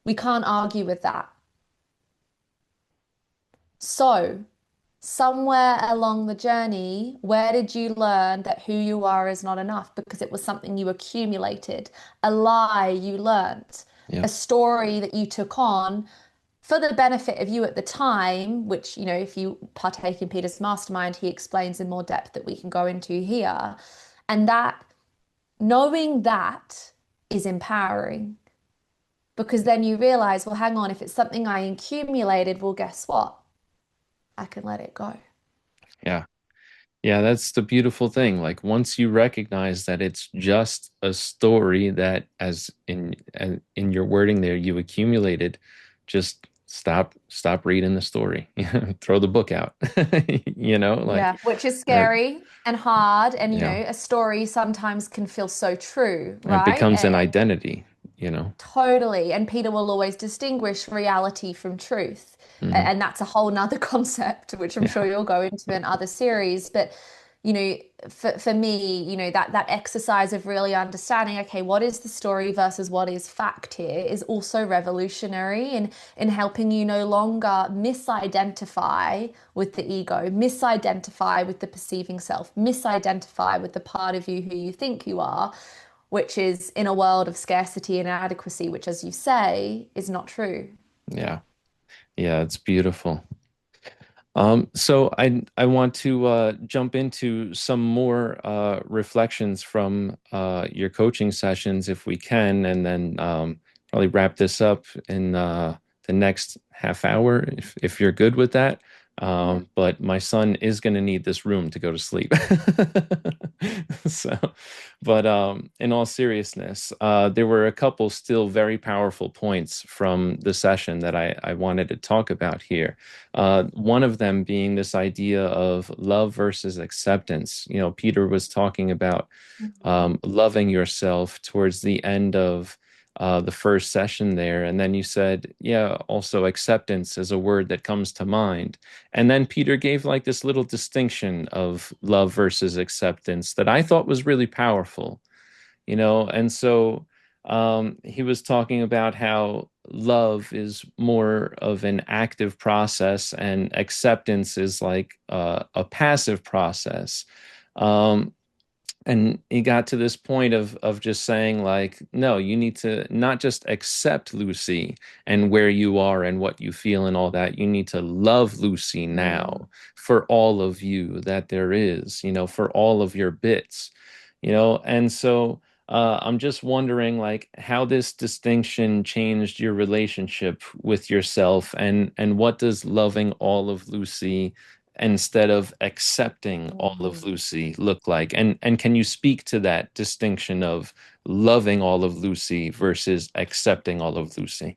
We can't argue with that. So, somewhere along the journey, where did you learn that who you are is not enough? Because it was something you accumulated, a lie you learnt,
Yeah.
a story that you took on for the benefit of you at the time, which, if you partake in Peter's mastermind, he explains in more depth that we can go into here. And that knowing that is empowering because then you realize, well, hang on, if it's something I accumulated, well, guess what? I can let it go.
Yeah. Yeah, that's the beautiful thing. Like once you recognize that it's just a story that as in your wording there you accumulated, just stop reading the story. Throw the book out. Like
Yeah, which is
that
scary and hard. And,
yeah.
a story sometimes can feel so true,
And it
right?
becomes an
And
identity.
totally. And Peter will always distinguish reality from truth.
Hmm.
And that's a whole nother concept, which I'm sure
Yeah.
you'll go into in other series. But, you know, for me, that exercise of really understanding, okay, what is the story versus what is fact here is also revolutionary in helping you no longer misidentify with the ego, misidentify with the perceiving self, misidentify with the part of you who you think you are, which is in a world of scarcity and inadequacy, which, as you say, is not true.
Yeah. Yeah, it's beautiful. So I want to jump into some more reflections from your coaching sessions if we can, and then probably wrap this up in the next half hour if you're good with that.
Yeah.
But my son is going to need this room to go to sleep. So, but in all seriousness, there were a couple still very powerful points from the session that I wanted to talk about here. One of them being this idea of love versus acceptance. You know, Peter was talking about loving yourself towards the end of the first session there. And then you said, yeah, also acceptance is a word that comes to mind. And then Peter gave like this little distinction of love versus acceptance that I thought was really powerful, you know. And so he was talking about how love is more of an active process and acceptance is like a passive process. Um, and he got to this point of just saying like, no, you need to not just accept Lucy and where you are and what you feel and all that. You need to love Lucy
Mm.
now for all of you that there is, you know, for all of your bits, you know. And so I'm just wondering like how this distinction changed your relationship with yourself, and what does loving all of Lucy instead of accepting all of
Mm.
Lucy look like? And can you speak to that distinction of loving all of Lucy versus accepting all of Lucy?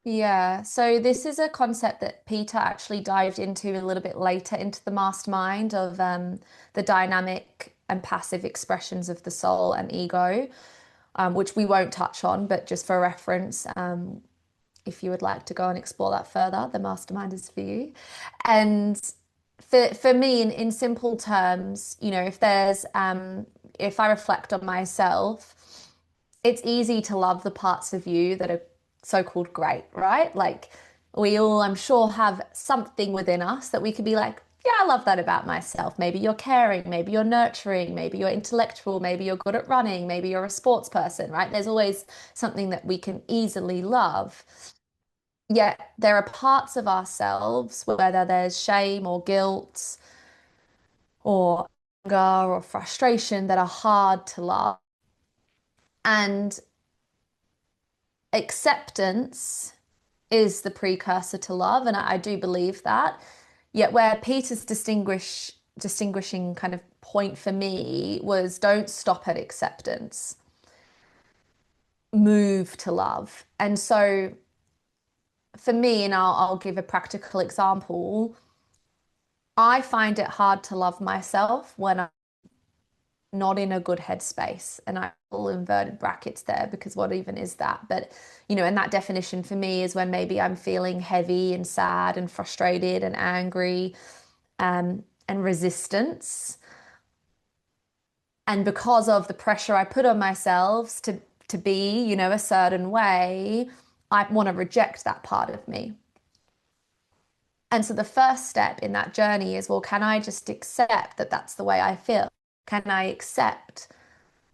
Yeah, so this is a concept that Peter actually dived into a little bit later into the mastermind of the dynamic and passive expressions of the soul and ego, which we won't touch on, but just for reference, if you would like to go and explore that further, the mastermind is for you. And for me, in simple terms, you know, if I reflect on myself, it's easy to love the parts of you that are so-called great, right? Like we all, I'm sure, have something within us that we could be like, yeah, I love that about myself. Maybe you're caring, maybe you're nurturing, maybe you're intellectual, maybe you're good at running, maybe you're a sports person, right? There's always something that we can easily love. Yet there are parts of ourselves, whether there's shame or guilt or anger or frustration, that are hard to love. And acceptance is the precursor to love, and I do believe that. Yet where Peter's distinguishing kind of point for me was don't stop at acceptance, move to love. And so for me, and I'll give a practical example, I find it hard to love myself when I'm not in a good headspace. And I all inverted brackets there because what even is that? But, you know, and that definition for me is when maybe I'm feeling heavy and sad and frustrated and angry and resistance. And because of the pressure I put on myself to be, you know, a certain way, I want to reject that part of me. And so the first step in that journey is, well, can I just accept that that's the way I feel? Can I accept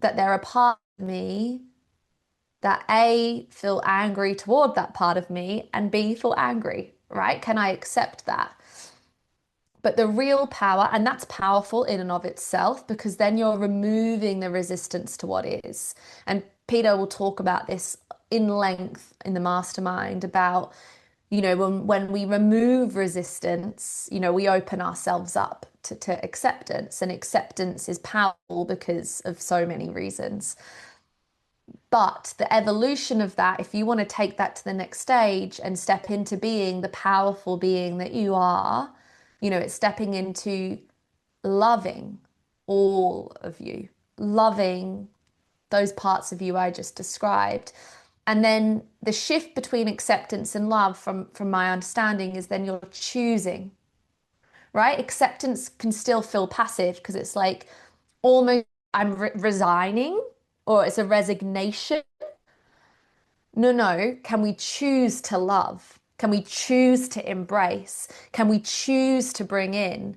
that there are parts of me that A, feel angry toward that part of me, and B, feel angry, right? Can I accept that? But the real power, and that's powerful in and of itself, because then you're removing the resistance to what is. And Peter will talk about this in length in the mastermind about, you know, when we remove resistance, you know, we open ourselves up to acceptance. And acceptance is powerful because of so many reasons. But the evolution of that, if you want to take that to the next stage and step into being the powerful being that you are, you know, it's stepping into loving all of you, loving those parts of you I just described. And then the shift between acceptance and love, from my understanding, is then you're choosing, right? Acceptance can still feel passive because it's like almost I'm resigning, or it's a resignation. No, no. Can we choose to love? Can we choose to embrace? Can we choose to bring in?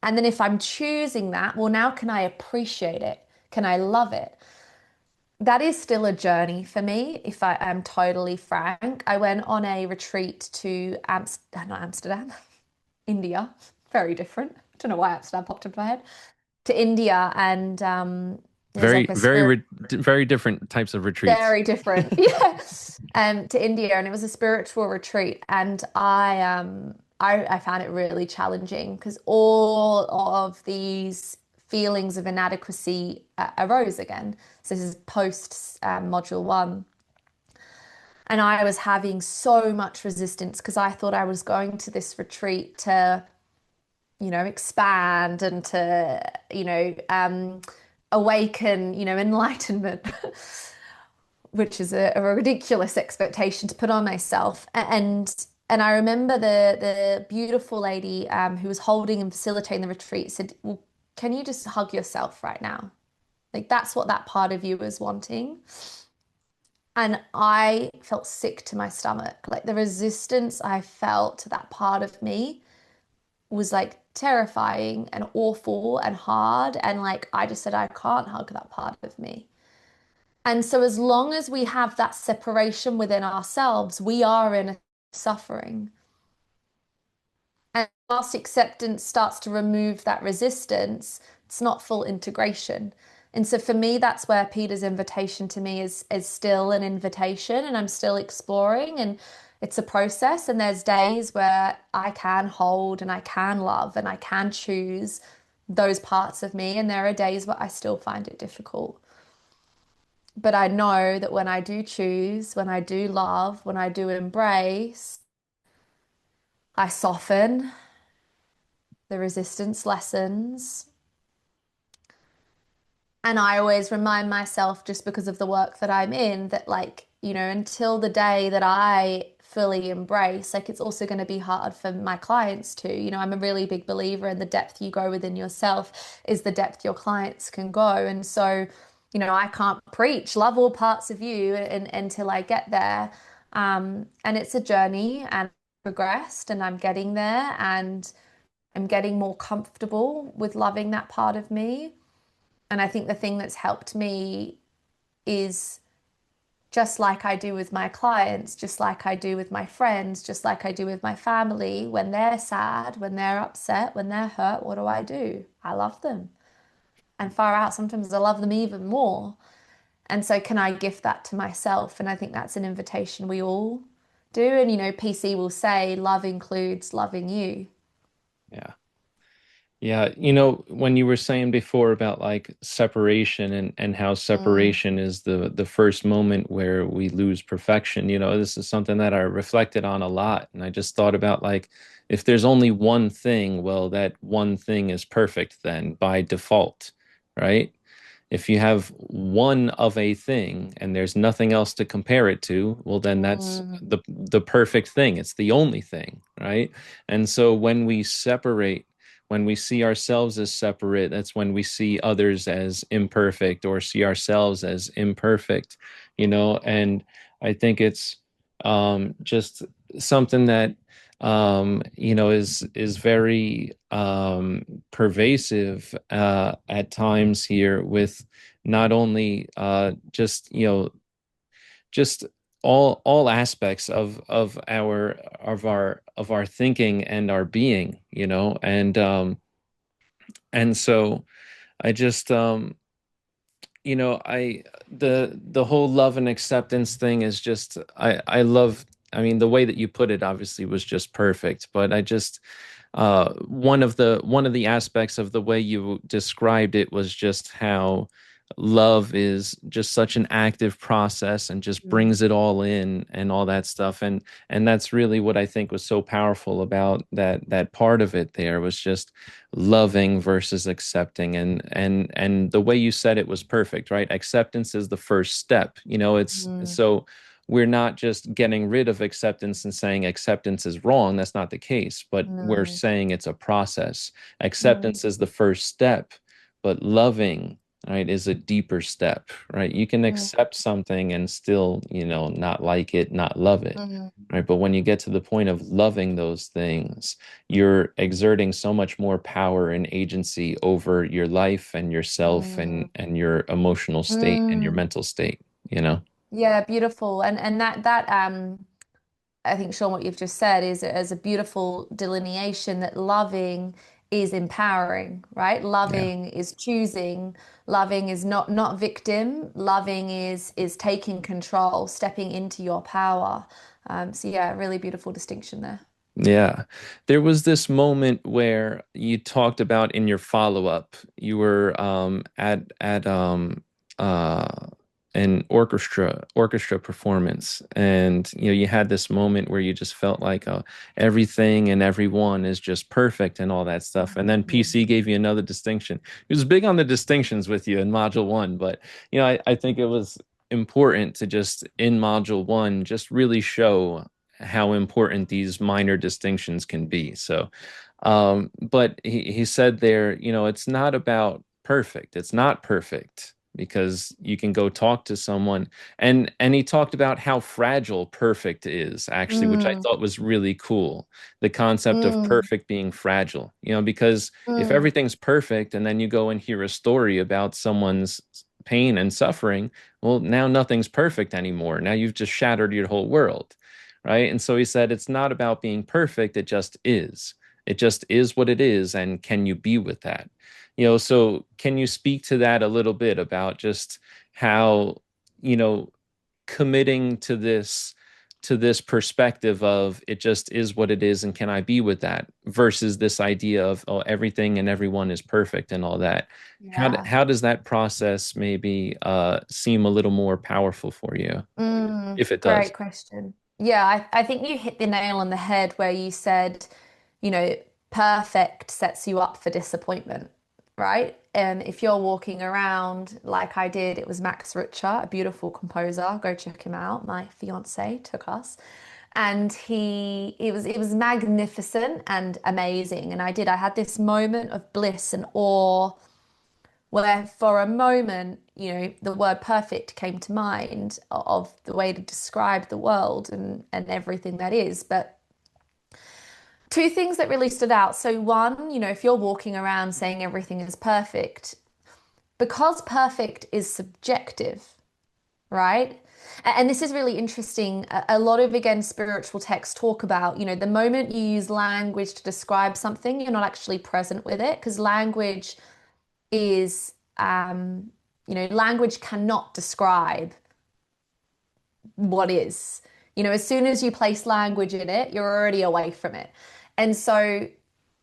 And then if I'm choosing that, well, now can I appreciate it? Can I love it? That is still a journey for me, if I am totally frank. I went on a retreat to not Amsterdam, India. Very different. Don't know why Amsterdam popped into my head. To India, and it was like
Very,
a
very,
spirit,
very different types of retreats.
very different. Yeah. To India, and it was a spiritual retreat, and I found it really challenging because all of these feelings of inadequacy arose again. So this is post module one. And I was having so much resistance because I thought I was going to this retreat to, expand and to, awaken, enlightenment, which is a ridiculous expectation to put on myself. And I remember the beautiful lady who was holding and facilitating the retreat said, "Well, can you just hug yourself right now? Like that's what that part of you is wanting." And I felt sick to my stomach. Like the resistance I felt to that part of me was like terrifying and awful and hard. And like I just said, I can't hug that part of me. And so, as long as we have that separation within ourselves, we are in a suffering. And whilst acceptance starts to remove that resistance, it's not full integration. And so for me, that's where Peter's invitation to me is still an invitation, and I'm still exploring, and it's a process. And there's days where I can hold and I can love and I can choose those parts of me. And there are days where I still find it difficult. But I know that when I do choose, when I do love, when I do embrace, I soften, the resistance lessens. And I always remind myself, just because of the work that I'm in, that like, until the day that I fully embrace, like it's also going to be hard for my clients too. I'm a really big believer in the depth you go within yourself is the depth your clients can go. And so, I can't preach, love all parts of you until I get there. And it's a journey and progressed and I'm getting there and I'm getting more comfortable with loving that part of me. And I think the thing that's helped me is just like I do with my clients, just like I do with my friends, just like I do with my family, when they're sad, when they're upset, when they're hurt, what do? I love them. And far out, sometimes I love them even more. And so, can I gift that to myself? And I think that's an invitation we all do. And, PC will say, love includes loving you.
Yeah. Yeah, when you were saying before about like separation and how
Mm,
separation is the first moment where we lose perfection, this is something that I reflected on a lot. And I just thought about like if there's only one thing, well, that one thing is perfect then by default, right? If you have one of a thing and there's nothing else to compare it to, well, then that's
mm,
the perfect thing. It's the only thing, right? And so when we separate, when we see ourselves as separate, that's when we see others as imperfect or see ourselves as imperfect, and I think it's just something that is very pervasive at times here with not only just all aspects of our thinking and our being, and so I just I the whole love and acceptance thing is just I love. I mean, the way that you put it obviously was just perfect, but I just one of the aspects of the way you described it was just how love is just such an active process and just
mm,
brings it all in and all that stuff, and that's really what I think was so powerful about that part of it. There was just loving versus accepting, and the way you said it was perfect, right? Acceptance is the first step. It's
mm,
so we're not just getting rid of acceptance and saying acceptance is wrong. That's not the case, but we're
no.
saying it's a process.
Mm,
Acceptance is the first step, but loving, right, is a deeper step, right? You can
Mm,
accept something and still, not like it, not love it,
mm,
right? But when you get to the point of loving those things, you're exerting so much more power and agency over your life and yourself
mm,
and your emotional state and your
mm.
mental state, you know?
Yeah, beautiful. And that I think, Sean, what you've just said is a beautiful delineation that loving is empowering, right?
Yeah.
Loving is choosing. Loving is not victim. Loving is taking control, stepping into your power. So yeah, really beautiful distinction there.
Yeah. There was this moment where you talked about in your follow-up, you were at uh an orchestra performance, and you had this moment where you just felt like everything and everyone is just perfect and all that stuff. And then PC
Mhm.
gave you another distinction. He was big on the distinctions with you in module one, but I think it was important to just in module one just really show how important these minor distinctions can be. So, but he said there, it's not about perfect. It's not perfect because you can go talk to someone, and he talked about how fragile perfect is actually, which I
Mm,
thought was really cool. The concept of
mm,
perfect being fragile, because if
mm.
everything's perfect and then you go and hear a story about someone's pain and suffering, well, now nothing's perfect anymore. Now you've just shattered your whole world, right? And so he said, it's not about being perfect, it just is. It just is what it is. And can you be with that? So can you speak to that a little bit about just how, you know, committing to this perspective of it just is what it is and can I be with that versus this idea of everything and everyone is perfect and all that.
Yeah.
How does that process maybe seem a little more powerful for you if it does?
Great question. Yeah, I think you hit the nail on the head where you said, you know, perfect sets you up for disappointment, right? And if you're walking around like I did, it was Max Richter, a beautiful composer. Go check him out. My fiance took us. And it was magnificent and amazing. And I had this moment of bliss and awe where for a moment, the word perfect came to mind of the way to describe the world and everything that is. But two things that really stood out. So one, if you're walking around saying everything is perfect, because perfect is subjective, right? And this is really interesting. A lot of, again, spiritual texts talk about, the moment you use language to describe something, you're not actually present with it because is language cannot describe what is. As soon as you place language in it, you're already away from it. And so,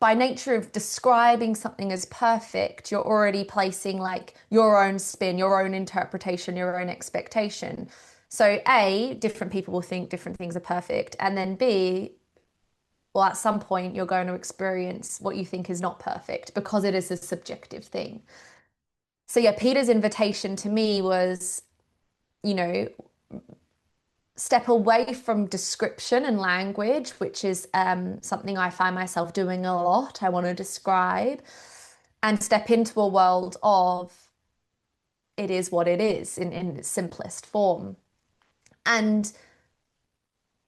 by nature of describing something as perfect, you're already placing like your own spin, your own interpretation, your own expectation. So, A, different people will think different things are perfect. And then B, well, at some point, you're going to experience what you think is not perfect because it is a subjective thing. So yeah, Peter's invitation to me was, you know, step away from description and language, which is something I find myself doing a lot. I want to describe and step into a world of it is what it is in its simplest form. And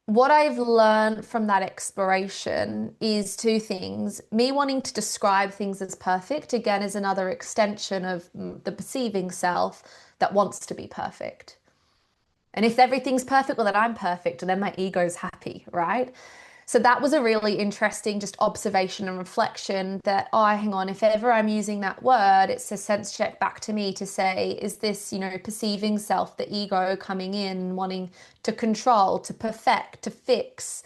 what I've learned from that exploration is two things. Me wanting to describe things as perfect, again, is another extension of the perceiving self that wants to be perfect. And if everything's perfect, well, then I'm perfect, and then my ego's happy, right? So that was a really interesting just observation and reflection that, oh, hang on, if ever I'm using that word, it's a sense check back to me to say, is this, perceiving self, the ego coming in, wanting to control, to perfect, to fix?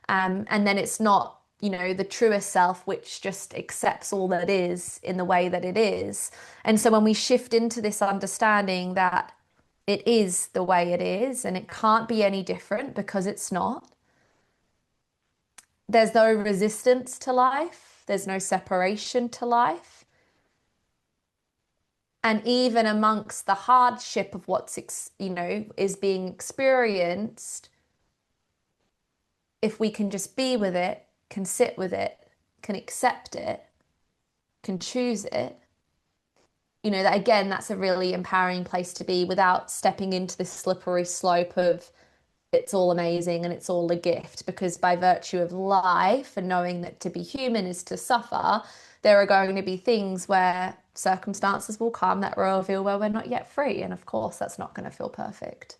And then it's not, the truest self, which just accepts all that is in the way that it is. And so when we shift into this understanding that it is the way it is and it can't be any different because it's not, there's no resistance to life, there's no separation to life. And even amongst the hardship of is being experienced, if we can just be with it, can sit with it, can accept it, can choose it, that again, that's a really empowering place to be without stepping into this slippery slope of it's all amazing and it's all a gift. Because by virtue of life and knowing that to be human is to suffer, there are going to be things where circumstances will come that will reveal where we're not yet free. And of course, that's not going to feel perfect.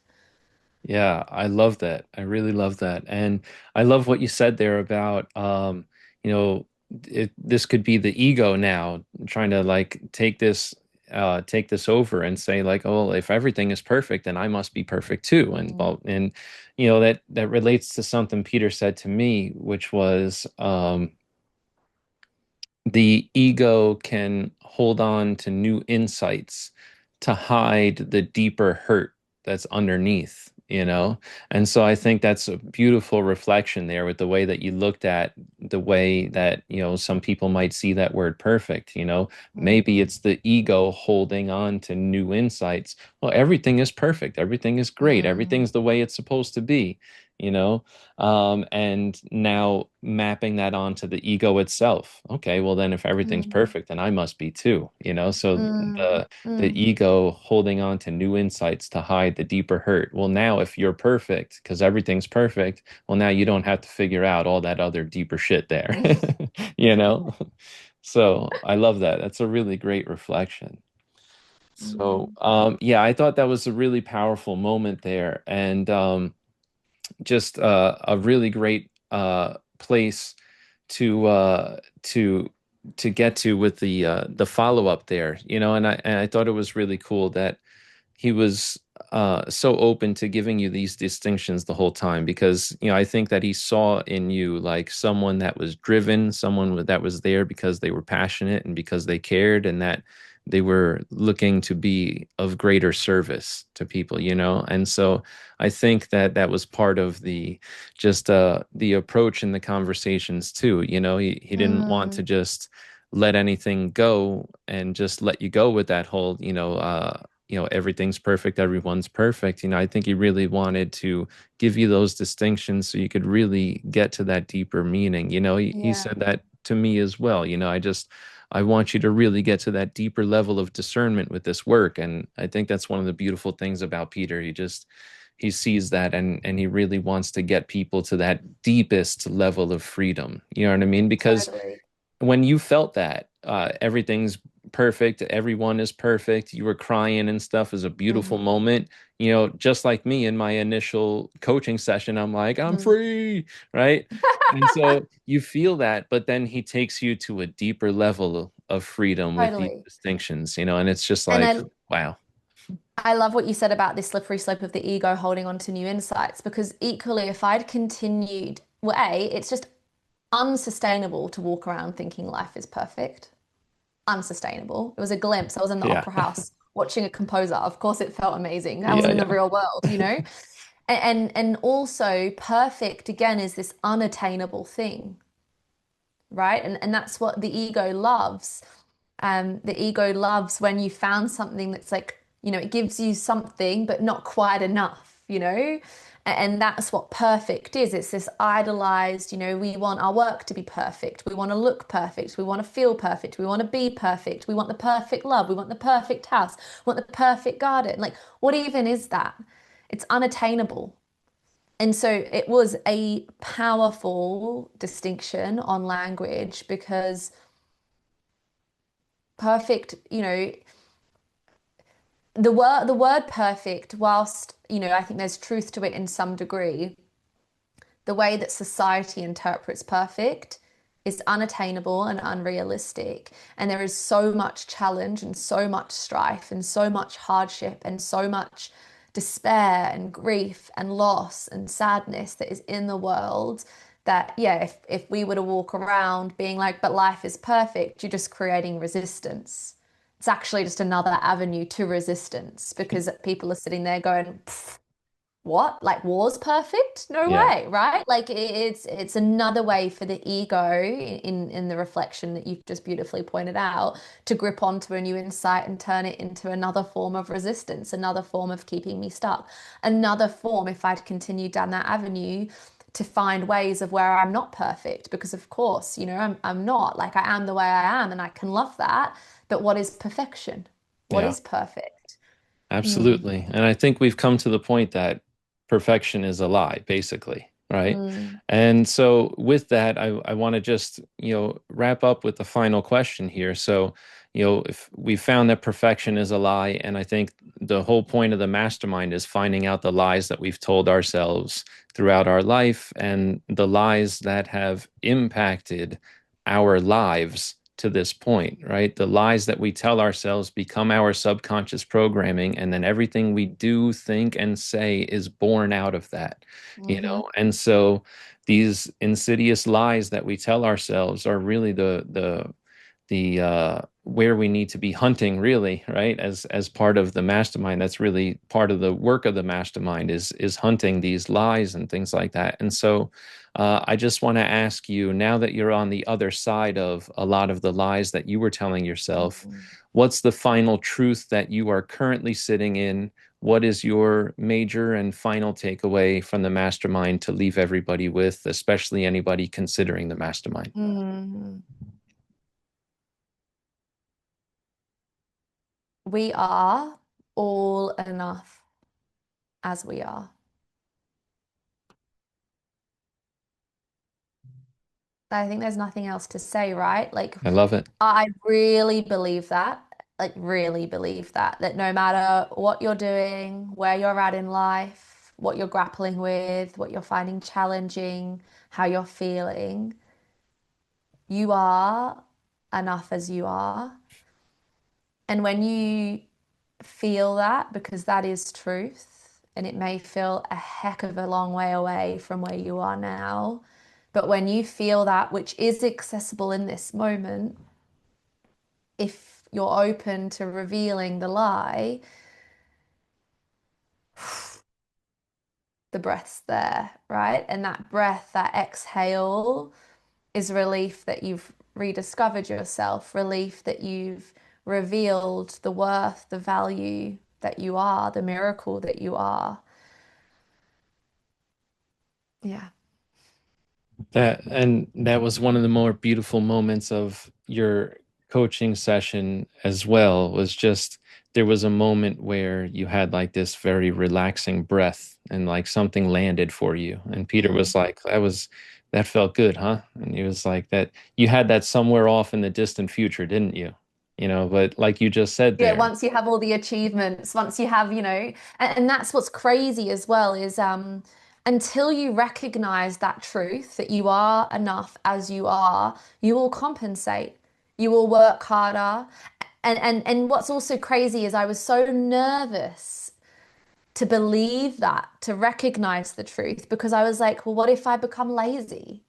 Yeah, I love that. I really love that. And I love what you said there about you know, this could be the ego now trying to like take this over and say like, oh, if everything is perfect, then I must be perfect too. And
Mm,
well, and that relates to something Peter said to me, which was the ego can hold on to new insights to hide the deeper hurt that's underneath, you know? And so I think that's a beautiful reflection there with the way that you looked at the way that, some people might see that word perfect, maybe
mm,
it's the ego holding on to new insights. Well, everything is perfect, everything is great,
mm,
everything's the way it's supposed to be, you know? And now mapping that onto the ego itself. Okay, well then if everything's
mm,
perfect, then I must be too, So
mm,
the
mm.
ego holding on to new insights to hide the deeper hurt. Well, now if you're perfect, because everything's perfect, well now you don't have to figure out all that other deeper shit there. You know? So I love that. That's a really great reflection. So
Mm,
yeah, I thought that was a really powerful moment there. And just a really great place to get to with the follow up there, and I thought it was really cool that he was so open to giving you these distinctions the whole time because I think that he saw in you like someone that was driven, that was there because they were passionate and because they cared and that they were looking to be of greater service to people, and so I think that that was part of the approach in the conversations too. He didn't want to
mm.
just let anything go and just let you go with that whole everything's perfect, everyone's perfect. I think he really wanted to give you those distinctions so you could really get to that deeper meaning. He
Yeah,
said that to me as well. I want you to really get to that deeper level of discernment with this work. And I think that's one of the beautiful things about Peter. He sees that and he really wants to get people to that deepest level of freedom. You know what I mean? Because
totally.
when you felt that everything's perfect, everyone is perfect, you were crying and stuff is a beautiful
Hmm.
moment. Just like me in my initial coaching session, I'm like, I'm
Mm.
free, right? And so you feel that, but then he takes you to a deeper level of freedom with these
Totally.
distinctions, and it's just
And
like, wow.
I love what you said about this slippery slope of the ego holding on to new insights because equally, if I'd continued, well, A, it's just unsustainable to walk around thinking life is perfect. Unsustainable. It was a glimpse. I was in the
Yeah.
opera house watching a composer. Of course, it felt amazing. I
Yeah,
wasn't in the
yeah.
real world. And also perfect again is this unattainable thing, right? And that's what the ego loves. The ego loves when you found something that's like, it gives you something, but not quite enough. And that's what perfect is. It's this idolized, we want our work to be perfect. We want to look perfect. We want to feel perfect. We want to be perfect. We want the perfect love. We want the perfect house. We want the perfect garden. Like, what even is that? It's unattainable. And so it was a powerful distinction on language because perfect, the word perfect, whilst, I think there's truth to it in some degree, the way that society interprets perfect is unattainable and unrealistic. And there is so much challenge and so much strife and so much hardship and so much despair and grief and loss and sadness that is in the world that, yeah, if we were to walk around being like, but life is perfect, you're just creating resistance. It's actually just another avenue to resistance because people are sitting there going, what? Like war's perfect? No
Yeah.
way, right? Like it's another way for the ego in the reflection that you've just beautifully pointed out to grip onto a new insight and turn it into another form of resistance, another form of keeping me stuck, another form if I'd continued down that avenue to find ways of where I'm not perfect because of course, I'm not like I am the way I am and I can love that. But what is perfection? What
Yeah.
is perfect? Mm,
Absolutely. And I think we've come to the point that perfection is a lie, basically, right?
mm,
And so with that, I want to just, wrap up with the final question here. So, if we found that perfection is a lie, and I think the whole point of the mastermind is finding out the lies that we've told ourselves throughout our life and the lies that have impacted our lives to this point, right? The lies that we tell ourselves become our subconscious programming, and then everything we do, think, and say is born out of that,
hmm
And so these insidious lies that we tell ourselves are really the where we need to be hunting, really, right? As part of the mastermind, that's really part of the work of the mastermind is hunting these lies and things like that. And so I just want to ask you, now that you're on the other side of a lot of the lies that you were telling yourself, what's the final truth that you are currently sitting in? What is your major and final takeaway from the mastermind to leave everybody with, especially anybody considering the mastermind?
mm. We are all enough as we are. I think there's nothing else to say, right? Like,
I love it.
I really believe that, like, really believe that no matter what you're doing, where you're at in life, what you're grappling with, what you're finding challenging, how you're feeling, you are enough as you are. And when you feel that, because that is truth, and it may feel a heck of a long way away from where you are now, but when you feel that, which is accessible in this moment, if you're open to revealing the lie, the breath's there, right? And that breath, that exhale, is relief that you've rediscovered yourself, relief that you've revealed the worth, the value that you are, the miracle that you are. Yeah.
That was one of the more beautiful moments of your coaching session as well, was just there was a moment where you had like this very relaxing breath and like something landed for you. And Peter
Mm.
was like, that felt good, huh? And he was like, that you had that somewhere off in the distant future, didn't you? But like you just said
Yeah,
there,
once you have all the achievements, once you have, and that's what's crazy as well is until you recognize that truth that you are enough as you will compensate. You will work harder. And what's also crazy is I was so nervous to believe that, to recognize the truth, because I was like, well, what if I become lazy?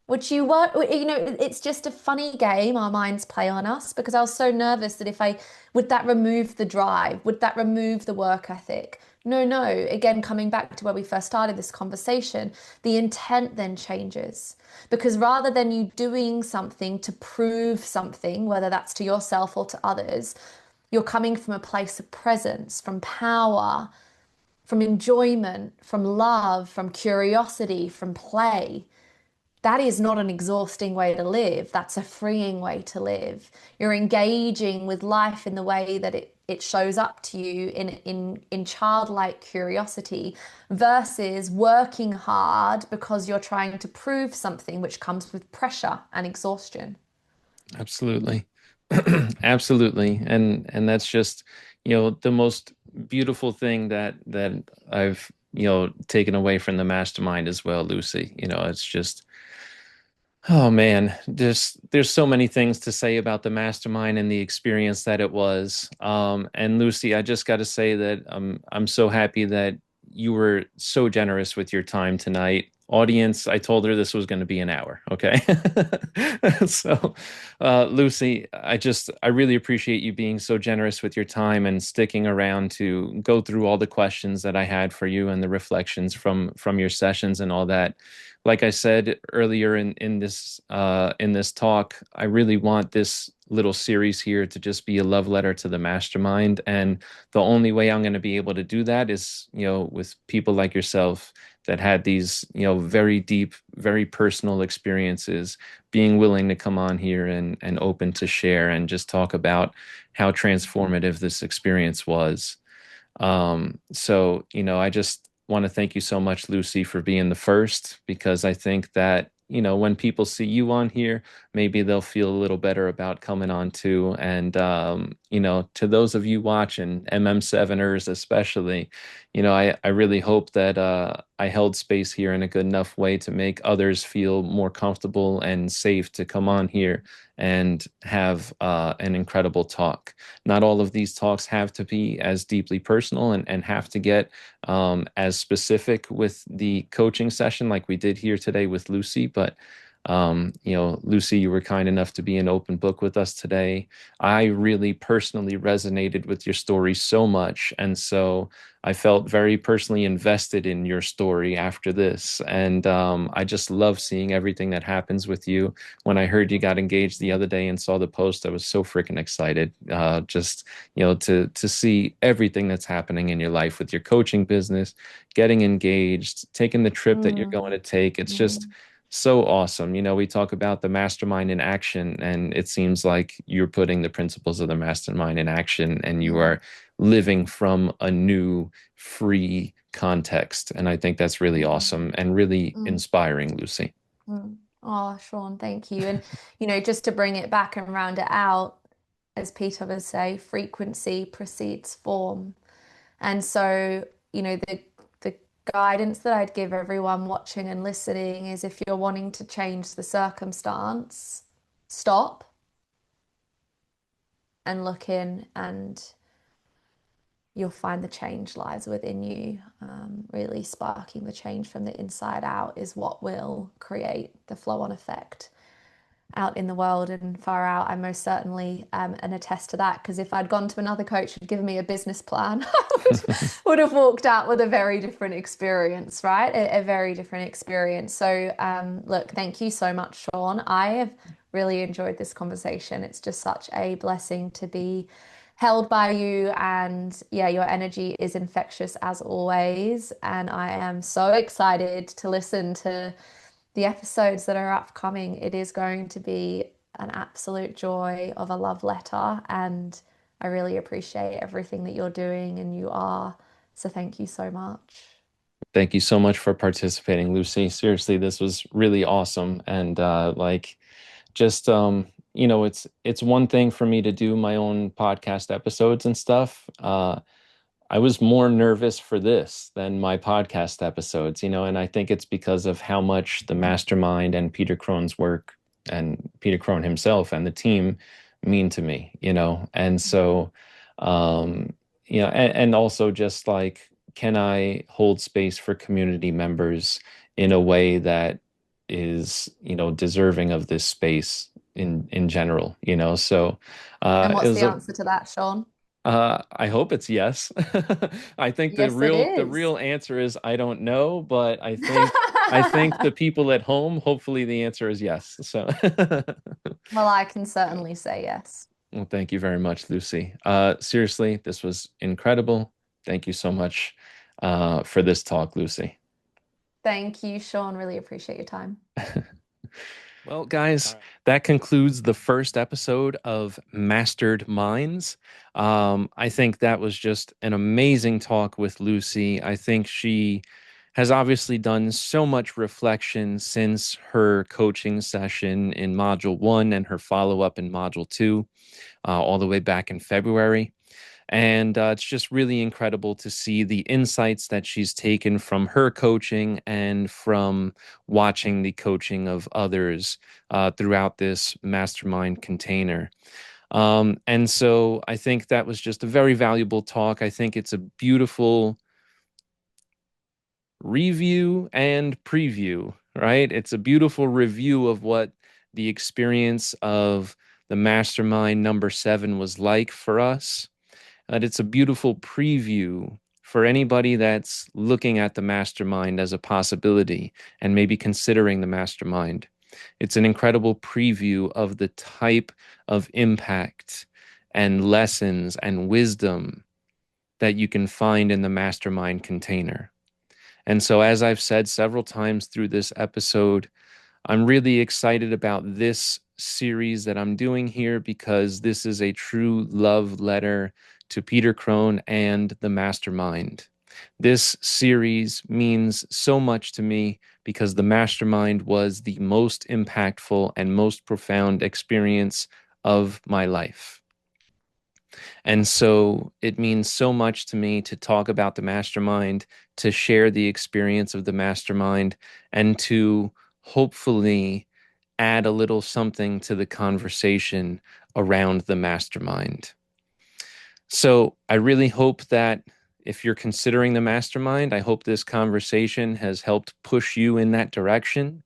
Which you were, it's just a funny game our minds play on us because I was so nervous that would that remove the drive? Would that remove the work ethic? No, no. Again, coming back to where we first started this conversation, the intent then changes because rather than you doing something to prove something, whether that's to yourself or to others, you're coming from a place of presence, from power, from enjoyment, from love, from curiosity, from play. That is not an exhausting way to live. That's a freeing way to live. You're engaging with life in the way that it shows up to you in childlike curiosity versus working hard because you're trying to prove something which comes with pressure and exhaustion.
absolutely. Absolutely. And that's just, the most beautiful thing that I've, taken away from the mastermind as well, Lucy. It's just, oh man, there's so many things to say about the mastermind and the experience that it was. And Lucy, I just got to say that I'm so happy that you were so generous with your time tonight. Audience, I told her this was going to be an hour. Okay. So, Lucy, I really appreciate you being so generous with your time and sticking around to go through all the questions that I had for you and the reflections from your sessions and all that. like I said earlier in this talk, I really want this little series here to just be a love letter to the mastermind. And the only way I'm going to be able to do that is, with people like yourself that had these, very deep, very personal experiences, being willing to come on here and open to share and just talk about how transformative this experience was. So, I just want to thank you so much, Lucy, for being the first, because I think that, when people see you on here, maybe they'll feel a little better about coming on too. And, to those of you watching, MM7ers especially, I really hope that I held space here in a good enough way to make others feel more comfortable and safe to come on here and have an incredible talk. Not all of these talks have to be as deeply personal and have to get as specific with the coaching session like we did here today with Lucy. But, Lucy, you were kind enough to be an open book with us today. I really personally resonated with your story so much. And so I felt very personally invested in your story after this. And I just love seeing everything that happens with you. When I heard you got engaged the other day and saw the post, I was so freaking excited. Just to see everything that's happening in your life with your coaching business, getting engaged, taking the trip that you're
Mm,
going to take. It's just
mm,
so awesome. We talk about the mastermind in action, and it seems like you're putting the principles of the mastermind in action, and you
mm,
are living from a new, free context. And I think that's really
mm,
awesome and really
mm,
inspiring, Lucy.
mm. Oh, Sean, thank you. And, just to bring it back and round it out, as Peter would say, frequency precedes form. And so, the guidance that I'd give everyone watching and listening is if you're wanting to change the circumstance, stop and look in, and you'll find the change lies within you. Really sparking the change from the inside out is what will create the flow on effect out in the world and far out. I most certainly and attest to that, because if I'd gone to another coach who'd given me a business plan, I would have walked out with a very different experience, right? A very different experience. So, look, thank you so much, Sean. I have really enjoyed this conversation. It's just such a blessing to be held by you. And yeah, your energy is infectious as always. And I am so excited to listen to the episodes that are upcoming. It is going to be an absolute joy of a love letter. And I really appreciate everything that you're doing and you are. So thank you so much.
Thank you so much for participating, Lucy. Seriously, this was really awesome. And just it's one thing for me to do my own podcast episodes and stuff. I was more nervous for this than my podcast episodes, and I think it's because of how much the mastermind and Peter Crone's work and Peter Crone himself and the team mean to me, and so, and also just like, can I hold space for community members in a way that is, deserving of this space in general,
Mm.
so
And
it
what's the
was a
answer to that, Sean?
I hope it's yes. I think the
Yes, it is.
real answer is I don't know, but I think the people at home, hopefully the answer is yes. So
Well, I can certainly say yes.
well, thank you very much, Lucy. Seriously, this was incredible. Thank you so much for this talk, Lucy.
Thank you, Sean. Really appreciate your time.
Well, guys, that concludes the first episode of Mastered Minds. I think that was just an amazing talk with Lucy. I think she has obviously done so much reflection since her coaching session in Module 1 and her follow up in Module 2, all the way back in February. And it's just really incredible to see the insights that she's taken from her coaching and from watching the coaching of others throughout this mastermind container. And so I think that was just a very valuable talk. I think it's a beautiful review and preview, right? It's a beautiful review of what the experience of the mastermind number 7 was like for us, and it's a beautiful preview for for anybody that's looking at the mastermind as a possibility and maybe considering the mastermind, it's an incredible preview of the type of impact and lessons and wisdom that you can find in the mastermind container. And so, as I've said several times through this episode, I'm really excited about this series that I'm doing here because this is a true love letter to Peter Crone and the Mastermind. This series means so much to me because the Mastermind was the most impactful and most profound experience of my life. And so it means so much to me to talk about the mastermind, to share the experience of the mastermind, and to hopefully add a little something to the conversation around the mastermind. So I really hope that if you're considering the mastermind, I hope this conversation has helped push you in that direction.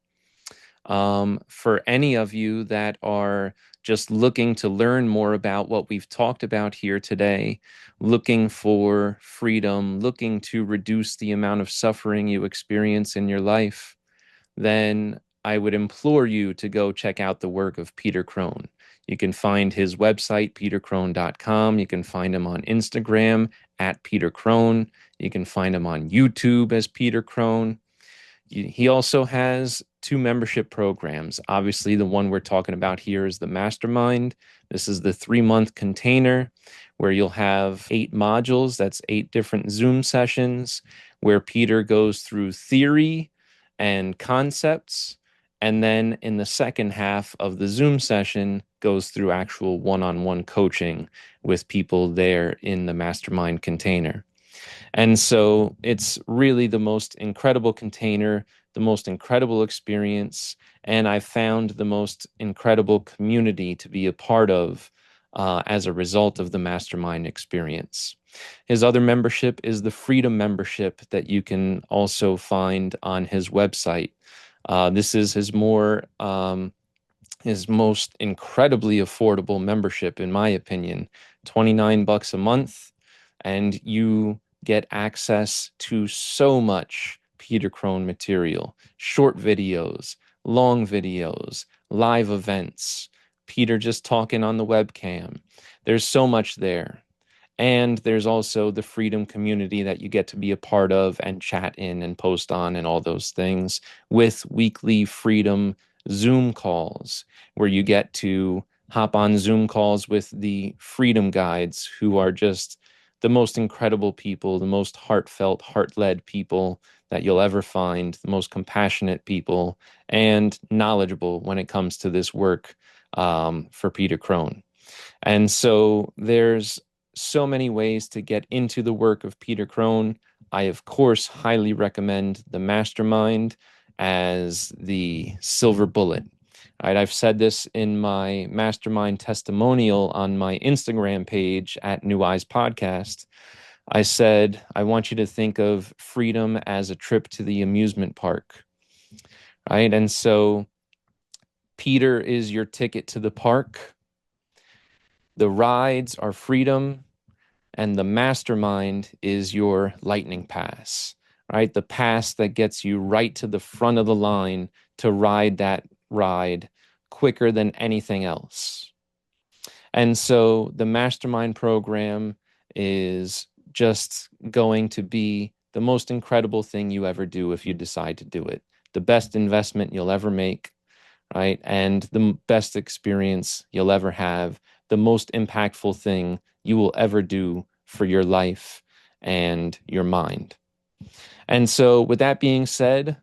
For any of you that are just looking to learn more about what we've talked about here today, looking for freedom, looking to reduce the amount of suffering you experience in your life, then I would implore you to go check out the work of Peter Crone. You can find his website, petercrone.com. You can find him on Instagram at Peter Crone. You can find him on YouTube as Peter Crone. He also has two membership programs. Obviously, the one we're talking about here is the Mastermind. This is the 3-month container where you'll have 8 modules. That's 8 different Zoom sessions where Peter goes through theory and concepts. And then in the second half of the Zoom session, goes through actual one-on-one coaching with people there in the Mastermind container. And so it's really the most incredible container, the most incredible experience, and I've found the most incredible community to be a part of as a result of the Mastermind experience. His other membership is the Freedom membership that you can also find on his website. This is his most incredibly affordable membership, in my opinion, $29 a month, and you get access to so much Peter Crone material, short videos, long videos, live events, Peter just talking on the webcam. There's so much there. And there's also the Freedom community that you get to be a part of and chat in and post on and all those things with weekly Freedom Zoom calls where you get to hop on Zoom calls with the Freedom Guides who are just the most incredible people, the most heartfelt, heart-led people that you'll ever find, the most compassionate people, and knowledgeable when it comes to this work for Peter Crone. And so there's so many ways to get into the work of Peter Crone. I, of course, highly recommend the Mastermind as the silver bullet. All right, I've said this in my Mastermind testimonial on my Instagram page at New Eyes Podcast. I said, I want you to think of freedom as a trip to the amusement park. Right. And so Peter is your ticket to the park. The rides are freedom, and the mastermind is your lightning pass, right? The pass that gets you right to the front of the line to ride that ride quicker than anything else. And so the mastermind program is just going to be the most incredible thing you ever do if you decide to do it. The best investment you'll ever make, right? And the best experience you'll ever have, the most impactful thing you will ever do for your life and your mind. And so with that being said,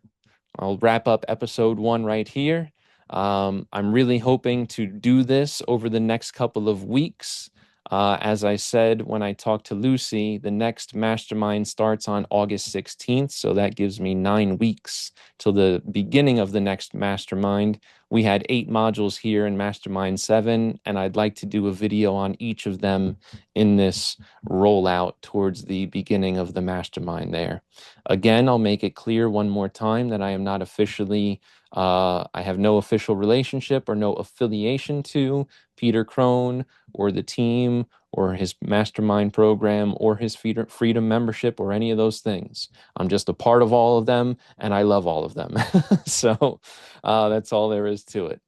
I'll wrap up episode 1 right here. I'm really hoping to do this over the next couple of weeks. As I said when I talked to Lucy, the next mastermind starts on August 16th, so that gives me 9 weeks till the beginning of the next mastermind. We had 8 modules here in Mastermind 7, and I'd like to do a video on each of them in this rollout towards the beginning of the mastermind there. Again, I'll make it clear one more time that I am not officially I have no official relationship or no affiliation to Peter Crone or the team or his mastermind program or his freedom membership or any of those things. I'm just a part of all of them and I love all of them. So that's all there is to it.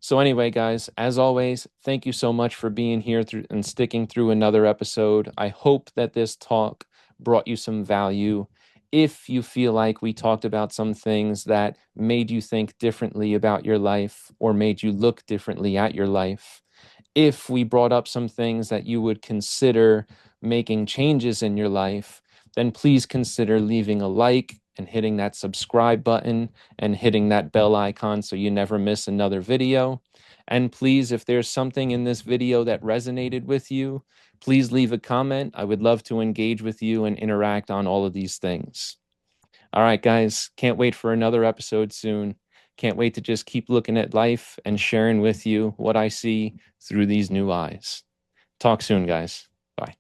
So, anyway, guys, as always, thank you so much for being here through and sticking through another episode. I hope that this talk brought you some value. If you feel like we talked about some things that made you think differently about your life or made you look differently at your life, if we brought up some things that you would consider making changes in your life, then please consider leaving a like and hitting that subscribe button and hitting that bell icon so you never miss another video. And please, if there's something in this video that resonated with you, please leave a comment. I would love to engage with you and interact on all of these things. All right, guys, can't wait for another episode soon. Can't wait to just keep looking at life and sharing with you what I see through these new eyes. Talk soon, guys.